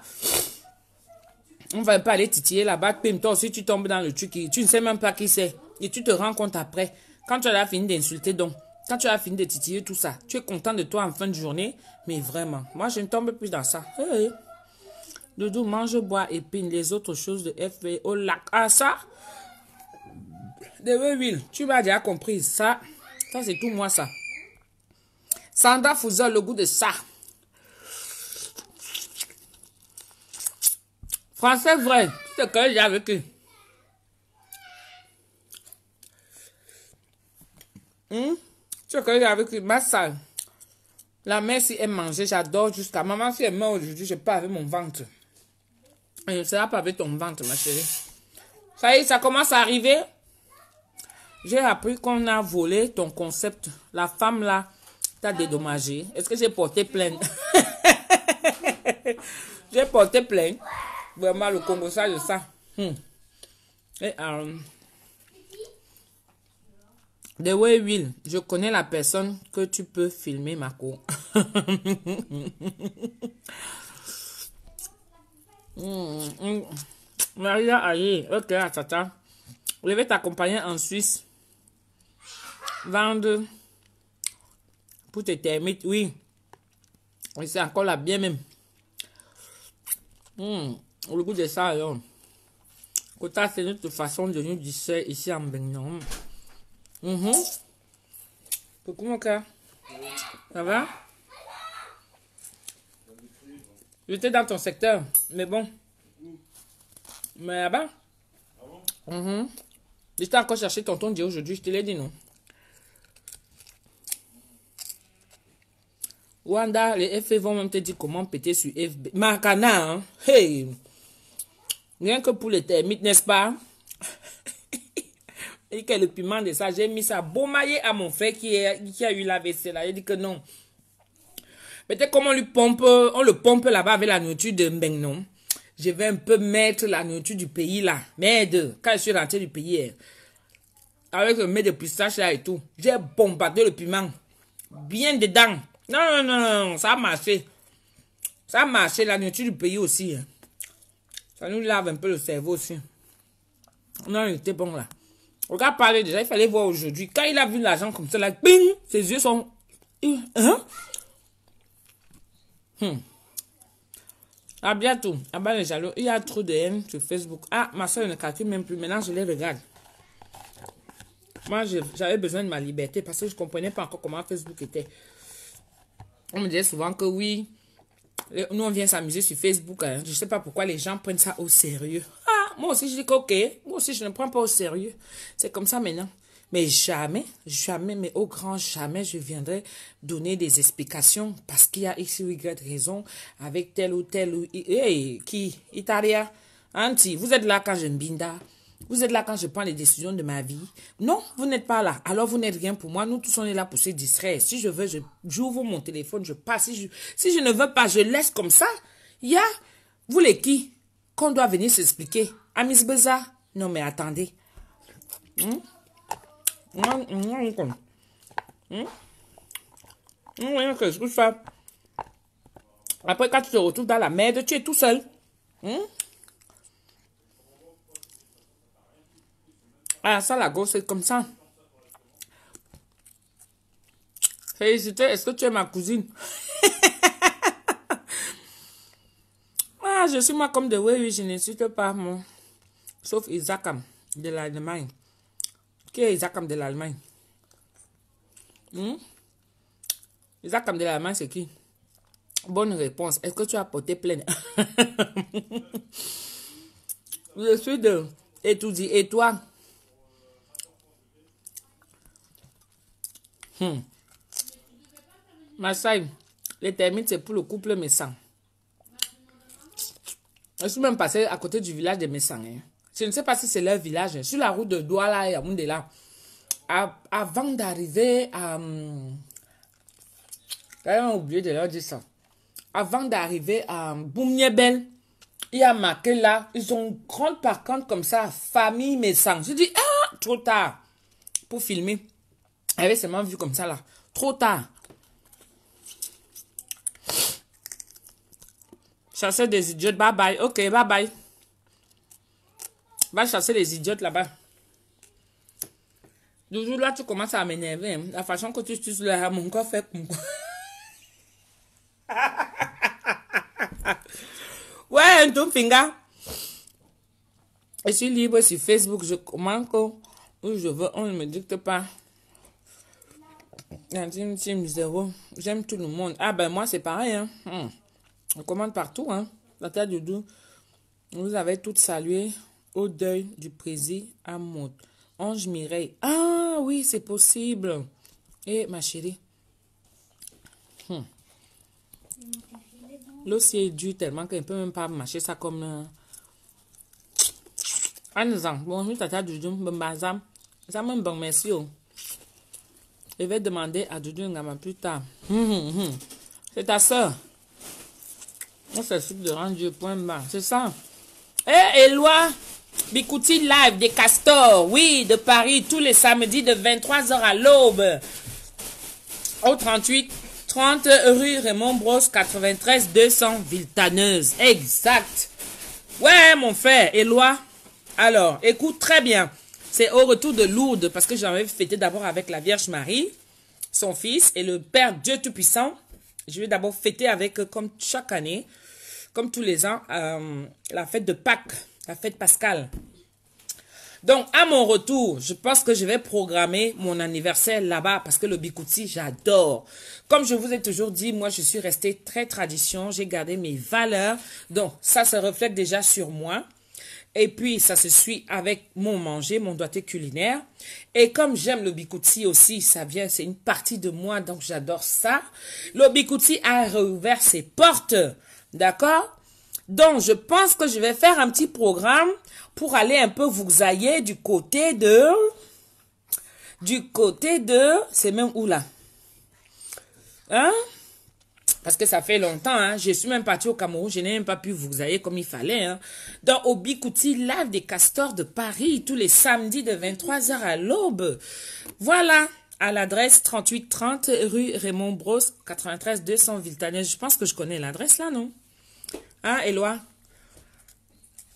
On va pas aller titiller là-bas. Toi aussi, tu tombes dans le truc. Tu ne sais même pas qui c'est. Et tu te rends compte après. Quand tu as fini d'insulter, donc. Quand tu as fini de titiller tout ça. Tu es content de toi en fin de journée. Mais vraiment, moi, je ne tombe plus dans ça. Hey. Doudou, mange, bois, épine. Les autres choses de FA au lac. Ah, ça. De Will, tu m'as déjà compris. Ça c'est tout moi, ça. Sandra Fouzol, le goût de ça. Français vrai. Tu te connais déjà avec eux. Tu te connais déjà avec eux. Ma salle. La mère, si elle mangeait, j'adore jusqu'à... Maman, si elle meurt aujourd'hui, je pars avec mon ventre. Et ça va pas avec ton ventre, ma chérie. Ça y est, ça commence à arriver. J'ai appris qu'on a volé ton concept. La femme là t'a dédommagé. Est-ce que j'ai porté plainte? J'ai porté plainte. Vraiment, le Congo, ça, de ça. Et The Way Will, je connais la personne que tu peux filmer, Marco. Maria Aye, ok, tata. Je vais t'accompagner en Suisse. Vendre pour tes termites, oui. Et c'est encore là, bien même. Le goût de ça, alors. Kota, c'est notre façon de nous dire ici en Benin. Coucou mon cœur. Ça va? J'étais dans ton secteur, mais bon. Mais là-bas? J'étais encore chercher tonton Dieu aujourd'hui, je te l'ai dit non. Wanda, les FA vont même te dire comment péter sur FB. Marcana, hein? Hey! Rien que pour les termites, n'est-ce pas? Et que le piment de ça, j'ai mis ça baumaillé à mon frère qui a eu la vaisselle là. Il dit que non. Peut-être comme on le pompe là-bas avec la nourriture de Mbengnon. Je vais un peu mettre la nourriture du pays là. Merde, quand je suis rentré du pays, avec le mets de pistache là et tout, j'ai bombardé le piment. Bien dedans. Non, ça a marché. Ça a marché, la nourriture du pays aussi. Ça nous lave un peu le cerveau aussi. Non, il était bon là. Regarde parler déjà, il fallait voir aujourd'hui. Quand il a vu l'argent comme ça là, bing, ses yeux sont... À bientôt. Ah bah les jaloux, il y a trop de haine sur Facebook. Ah, ma soeur ne calcule même plus. Maintenant, je les regarde. Moi, j'avais besoin de ma liberté parce que je ne comprenais pas encore comment Facebook était. On me disait souvent que oui, nous on vient s'amuser sur Facebook. Hein. Je ne sais pas pourquoi les gens prennent ça au sérieux. Ah, moi aussi je dis que ok, moi aussi je ne prends pas au sérieux. C'est comme ça maintenant. Mais jamais, mais au grand jamais, je viendrai donner des explications parce qu'il y a X ou Y raison avec tel ou tel ou... Hey, qui? Italia? Anti, vous êtes là quand je mbinda. Vous êtes là quand je prends les décisions de ma vie. Non, vous n'êtes pas là. Alors vous n'êtes rien pour moi. Nous tous on est là pour se distraire. Si je veux, j'ouvre mon téléphone, je passe. Si je ne veux pas, je laisse comme ça. Il y a, vous les qui, qu'on doit venir s'expliquer. Amis Beza? Non mais attendez. Qu'est-ce que je fais? Après, quand tu te retrouves dans la merde, tu es tout seul. Ah, ça, la gosse, c'est comme ça. Félicité, est-ce que tu es ma cousine? Ah, je suis moi comme de oui, je n'insulte pas, moi. Sauf Isakam de l'Allemagne. Qui est Isakam de l'Allemagne? Isakam de l'Allemagne, c'est qui? Bonne réponse. Est-ce que tu as porté plainte? Je suis de étudier. Et toi? Massaï, les termites, c'est pour le couple Messan. Je suis même passé à côté du village de Messan. Hein. Je ne sais pas si c'est leur village. Hein. Sur la route de Douala et Yaoundé là. Avant d'arriver à... J'ai oublié de leur dire ça. Avant d'arriver à Boumniebel, il y a marqué là, ils ont une grande parcante comme ça, famille Messan. Je dis, ah, trop tard pour filmer. J'avais seulement vu comme ça là. Trop tard. Chasser des idiotes, bye bye. Ok, bye bye. Va chasser les idiotes là-bas. Toujours là, tu commences à m'énerver. Hein. La façon que tu utilises là, mon corps fait comme quoi. Ouais, un tout finger. Je suis libre sur Facebook. Je commande où je veux. On ne me dicte pas. Team 0. J'aime tout le monde. Ah ben moi c'est pareil. Hein. On commande partout. Hein. La tête de doux. Vous avez toutes salué au deuil du président à Maud. Ange Mireille. Ah oui, c'est possible. Et ma chérie. L'ossier est dur tellement qu'elle ne peut même pas mâcher ça comme... Bonjour, tata Doudou. Ça me bon, merci. Je vais demander à Doudou Ngama plus tard. C'est ta soeur. On s'explique de rendre Dieu point bas. C'est ça. Eh, Éloi. Bikuti Live des Castors, oui, de Paris, tous les samedis de 23h à l'aube. Au 38 30 rue Raymond Bros, 93 200 Villetaneuse. Exact. Ouais, mon frère, Éloi. Alors, écoute très bien. C'est au retour de Lourdes, parce que j'avais fêté d'abord avec la Vierge Marie, son fils, et le Père Dieu Tout-Puissant. Je vais d'abord fêter avec, comme chaque année, comme tous les ans, la fête de Pâques, la fête pascale. Donc, à mon retour, je pense que je vais programmer mon anniversaire là-bas parce que le Bikuti, j'adore. Comme je vous ai toujours dit, moi, je suis restée très tradition. J'ai gardé mes valeurs. Donc, ça se reflète déjà sur moi. Et puis, ça se suit avec mon manger, mon doigté culinaire. Et comme j'aime le Bikuti aussi, ça vient, c'est une partie de moi, donc j'adore ça. Le Bikuti a rouvert ses portes. D'accord? Donc, je pense que je vais faire un petit programme pour aller un peu vous ailler du côté de... C'est même où là? Hein? Parce que ça fait longtemps, hein. Je suis même partie au Cameroun, je n'ai même pas pu vous ailler comme il fallait, hein. Donc, au Bikuti Live des Castors de Paris, tous les samedis de 23h à l'aube. Voilà, à l'adresse 3830 rue Raymond Bros, 93 200 Villetaneuse. Je pense que je connais l'adresse là, non? Hein, Éloi?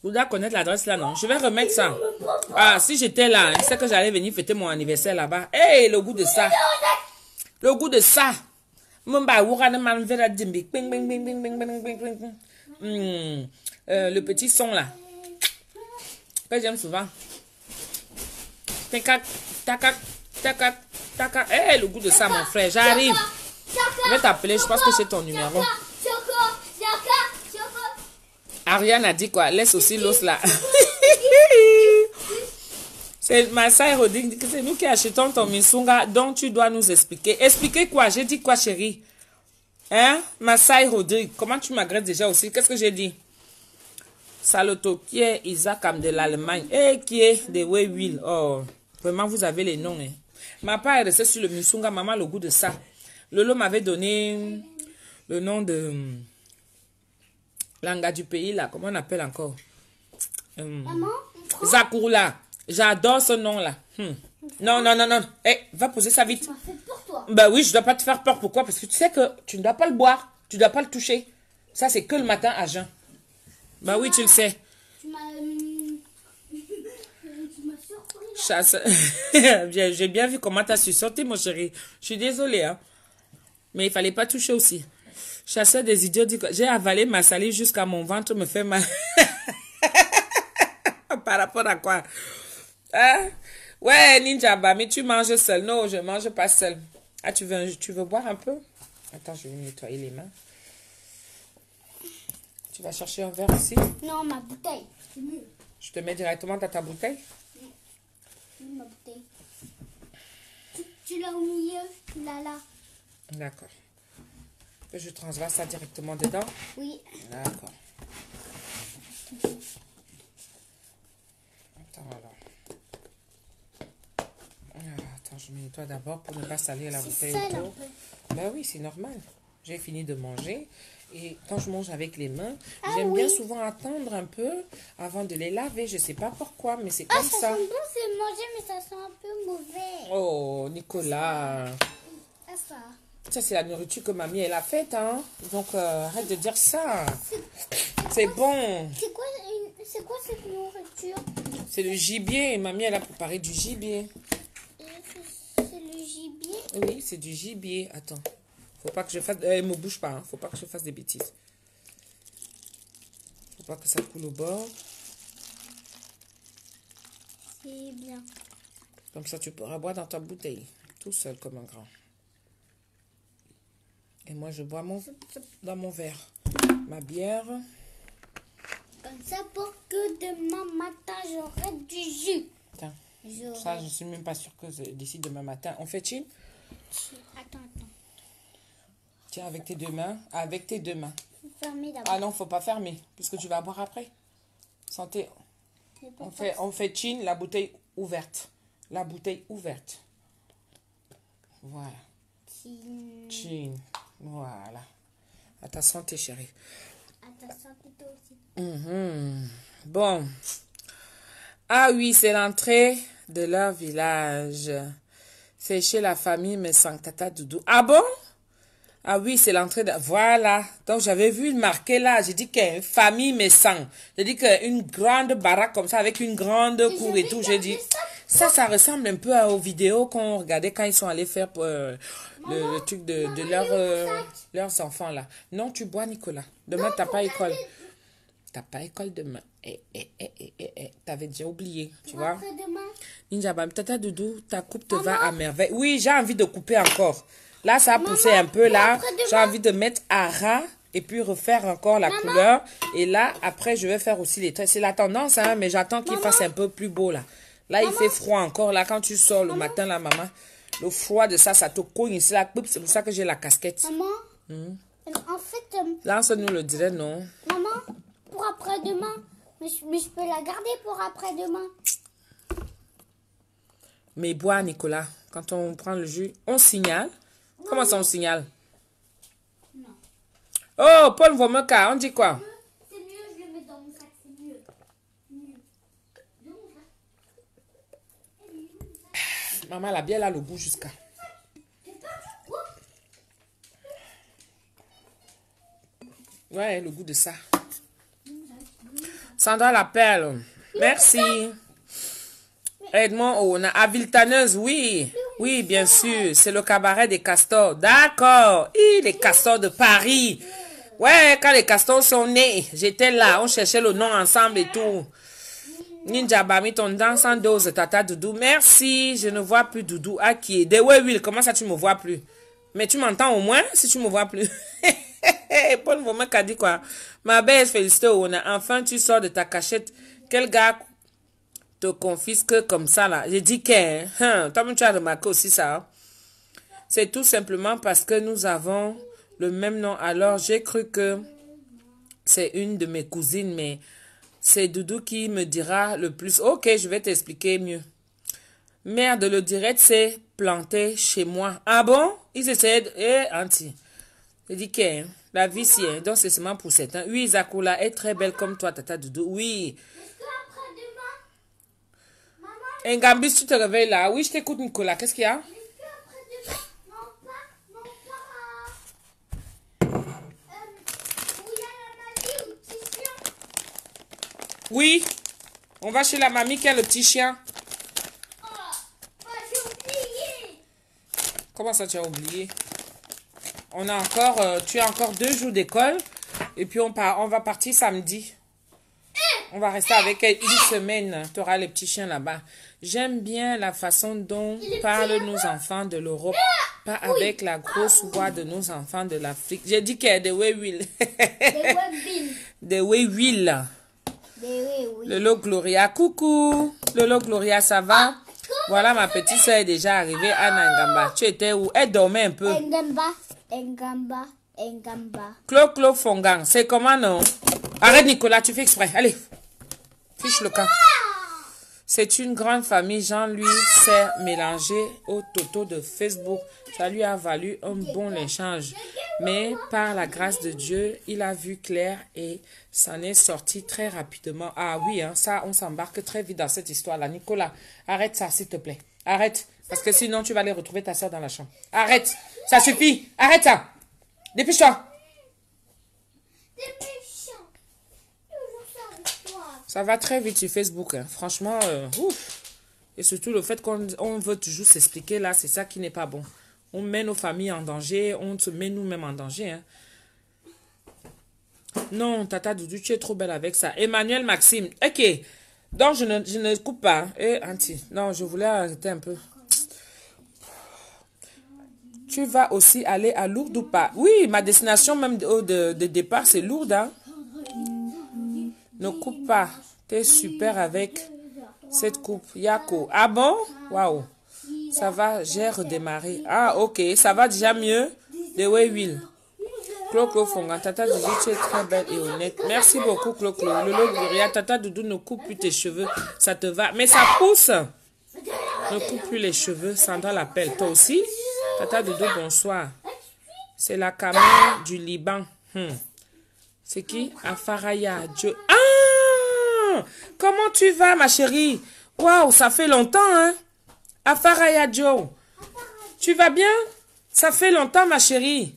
Vous devez connaître l'adresse là, non? Je vais remettre ça. Ah, si j'étais là, je sais que j'allais venir fêter mon anniversaire là-bas. Hey, le goût de ça. Le goût de ça. Le petit son là. Que j'aime souvent. Tacac, tacac, tacac, tacac. Hey, le goût de ça, mon frère. J'arrive. Je vais t'appeler, je pense que c'est ton numéro. Ariane a dit quoi? Laisse aussi l'os là. C'est Massa et Rodin, c'est nous qui achetons ton Misunga, donc tu dois nous expliquer. Expliquer quoi? J'ai dit quoi, chérie? Hein? Massa et Rodin, comment tu m'agresses déjà aussi? Qu'est-ce que j'ai dit? Saloto, qui est Isaac de l'Allemagne? Et qui est de Will? Oh, vraiment, vous avez les noms. Hein? Ma part est restée sur le Misunga, maman, le goût de ça. Lolo m'avait donné le nom de l'anga du pays, là. Comment on appelle encore? Maman, Zakourla. J'adore ce nom-là. Non, non, non, non. Hey, va poser ça vite. tu m'as fait peur, toi. Ben oui, je dois pas te faire peur. Pourquoi? Parce que tu sais que tu ne dois pas le boire. Tu ne dois pas le toucher. Ça, c'est que le matin à jeun. Ben oui, tu le sais. Tu m'as surpris. Chasse. J'ai bien vu comment tu as su sortir, mon chéri. Je suis désolée, hein. Mais il fallait pas toucher aussi. Chasseur des idiots dit que j'ai avalé ma salive jusqu'à mon ventre me fait mal. Par rapport à quoi? Hein? Ouais, Ninja, bah, mais tu manges seul. Non, je mange pas seul. Ah, tu veux boire un peu? Attends, je vais nettoyer les mains. Tu vas chercher un verre aussi? Non, ma bouteille. C'est mieux. Je te mets directement dans ta bouteille? Oui, ma bouteille. Tu l'as au milieu, là. D'accord. Je transvase ça directement dedans? Oui. D'accord. Attends, alors. Attends, je nettoie d'abord pour ne pas salir la bouteille Ça, autour. Ben oui, c'est normal. J'ai fini de manger. Et quand je mange avec les mains, j'aime bien souvent attendre un peu avant de les laver. Je sais pas pourquoi, mais c'est comme ça ça. sent bon, c'est manger, mais ça sent un peu mauvais. Oh, Nicolas. Ah, ça. Ça, c'est la nourriture que mamie, elle a faite, hein. Donc, arrête de dire ça. C'est bon. C'est quoi cette nourriture? C'est le gibier. Mamie, elle a préparé du gibier. C'est le gibier? Oui, c'est du gibier. Attends. Faut pas que je fasse... me bouge pas, hein. Faut pas que je fasse des bêtises. Faut pas que ça coule au bord. C'est bien. Comme ça, tu pourras boire dans ta bouteille. Tout seul comme un grand. Et moi, je bois dans mon verre. Ma bière. Comme ça pour que demain matin, j'aurai du jus. Attends. Ça, je suis même pas sûre que d'ici demain matin. On fait chin? Attends. Tiens, avec tes deux mains. Avec tes deux mains. Fermez d'abord. Ah non, faut pas fermer. Puisque tu vas boire après. Santé. On fait chin, la bouteille ouverte. La bouteille ouverte. Voilà. Chin. Voilà. À ta santé, chérie. À ta santé, toi aussi. Bon. Ah oui, c'est l'entrée de leur village. C'est chez la famille Messang, Tata Doudou. Ah bon? Ah oui, c'est l'entrée de... Voilà. Donc, j'avais vu marqué là. J'ai dit qu'il y a une famille Messang. J'ai dit qu'il y a une grande baraque comme ça avec une grande cour et tout. J'ai dit, ça ressemble un peu aux vidéos qu'on regardait quand ils sont allés faire le truc de leurs enfants là. Non, tu bois, Nicolas. Demain, t'as pas école. T'as pas école demain. T'avais déjà oublié, tu vois. Ninja Bam, Tata Doudou, ta coupe te va à merveille. Oui, j'ai envie de couper encore. Là, ça a poussé un peu là. J'ai envie de mettre à ras et puis refaire encore la couleur. Et là, après, je vais faire aussi les traits. C'est la tendance, hein, mais j'attends qu'il fasse un peu plus beau là. Là, il fait froid encore. Là, quand tu sors le matin, là, maman, le froid de ça te cogne ici. Là, c'est pour ça que j'ai la casquette. Maman, en fait... Lance-nous le direct, non? Maman, pour après-demain. Mais je peux la garder pour après-demain. Mais bois, Nicolas. Quand on prend le jus, on signale. Comment ça, on signale? Non. Oh, Paul Vomeka, on dit quoi? C'est mieux, je le mets dans mon sac, c'est mieux. Dans mon sac. Maman, la bière, là, le goût jusqu'à. Ouais, le goût de ça. Sandra l'appelle. Merci. Edmond, on a Aviltaneuse, oui. Oui, bien sûr. C'est le cabaret des castors. D'accord. Les castors de Paris. Ouais, quand les castors sont nés, j'étais là. On cherchait le nom ensemble et tout. Ninja Bami, ton danse en dose, Tata Doudou. Merci. Je ne vois plus Doudou. Ah, qui est? Dewe Will, comment ça tu me vois plus? Mais tu m'entends au moins si tu me vois plus. Paul Vomek a dit quoi? Ma belle, félicité, enfin tu sors de ta cachette. Quel gars te confisque comme ça là? J'ai dit que, toi tu as remarqué aussi ça. C'est tout simplement parce que nous avons le même nom. Alors j'ai cru que c'est une de mes cousines, mais c'est Doudou qui me dira le plus. Ok, je vais t'expliquer mieux. Merde, le direct s'est planté chez moi. Ah bon? Ils essaient anti. J'ai dit que la vie si est, donc c'est seulement pour certains. Oui, Zakula est très belle comme toi, Tata Doudou. Oui. Ngambis, tu te réveilles là. Oui, je t'écoute, Nicolas. Qu'est-ce qu'il y a? Oui. On va chez la mamie qui a le petit chien. Comment ça, tu as oublié? On a encore, tu as encore 2 jours d'école. Et puis on va partir samedi. On va rester avec elle une semaine. Tu auras les petits chiens là-bas. J'aime bien la façon dont parlent nos enfants de l'Europe. Pas avec la grosse voix de nos enfants de l'Afrique. J'ai dit qu'il y a des Will. Des Will. Lolo Gloria. Coucou. Lolo Gloria, ça va? Voilà, ma petite soeur est déjà arrivée à Nangamba. Tu étais où? Elle dormait un peu. Engamba. Clo Fongang. C'est comment, non? Arrête, Nicolas, tu fais exprès. Allez. Fiche le camp. C'est une grande famille. Jean lui s'est mélangé au toto de Facebook. Ça lui a valu un bon échange. Mais par la grâce de Dieu, il a vu clair et s'en est sorti très rapidement. Ah oui, hein, ça, on s'embarque très vite dans cette histoire-là. Nicolas, arrête ça, s'il te plaît. Arrête. Parce que sinon, tu vas aller retrouver ta soeur dans la chambre. Arrête. Ça suffit. Arrête ça. Dépêche-toi. Ça va très vite sur Facebook. Hein. Franchement, ouf. Et surtout le fait qu'on veut toujours s'expliquer là, c'est ça qui n'est pas bon. On met nos familles en danger, on se met nous-mêmes en danger. Hein. Non, Tata Doudou, tu es trop belle avec ça. Emmanuel Maxime. Ok. Donc, je ne coupe pas. Auntie. Non, je voulais arrêter un peu. Tu vas aussi aller à Lourdes ou pas? Oui, ma destination même de départ, c'est Lourdes. Hein? Ne coupe pas. T'es super avec cette coupe. Yako. Ah bon? Waouh. Ça va, j'ai redémarré. Ah, ok. Ça va déjà mieux? De Will. Clo Fongan. Tata Doudou, tu es très belle et honnête. Merci beaucoup, Clo. Lolo Gloria. Tata Doudou, ne coupe plus tes cheveux. Ça te va. Mais ça pousse. Ne coupe plus les cheveux. Sandra l'appelle. Toi aussi? Tata Doudou, bonsoir. C'est la caméra du Liban. C'est qui? Afaraya. Ah! bien. Comment tu vas, ma chérie? Waouh, ça fait longtemps, hein? Afaraya Joe. Tu vas bien? Ça fait longtemps, ma chérie.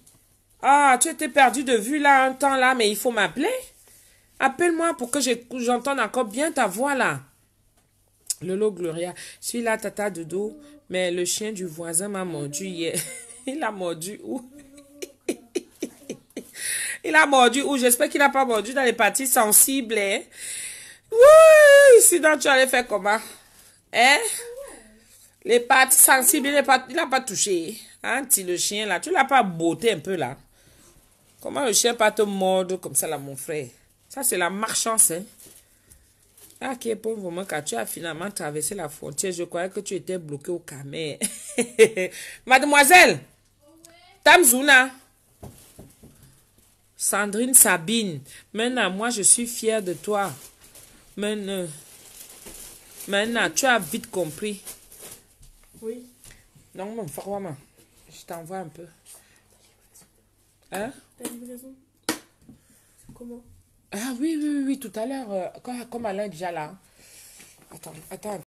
Ah, tu étais perdu de vue là, un temps là, mais il faut m'appeler. Appelle-moi pour que j'entende encore bien ta voix là. Lolo Gloria. Je suis là, tata dodo, mais le chien du voisin m'a mordu hier. Il a mordu où? Il a mordu où? J'espère qu'il n'a pas mordu dans les parties sensibles. Hein? Oui, sinon tu allais faire comment? Hein? Les parties sensibles, il n'a pas touché. Hein, le chien là, tu l'as pas botté un peu là? Comment le chien peut te mordre comme ça là, mon frère? Ça, c'est la malchance, hein? Ah, quel pauvre moment, quand tu as finalement traversé la frontière, je croyais que tu étais bloqué au Camer. Mademoiselle, Tamzouna, Sandrine Sabine, maintenant, moi, je suis fière de toi. Maintenant, tu as vite compris. Oui. Non, mon frère, je t'envoie un peu. Hein? Ta livraison. Comment? Ah oui, tout à l'heure, comme Alain est déjà là. Attends.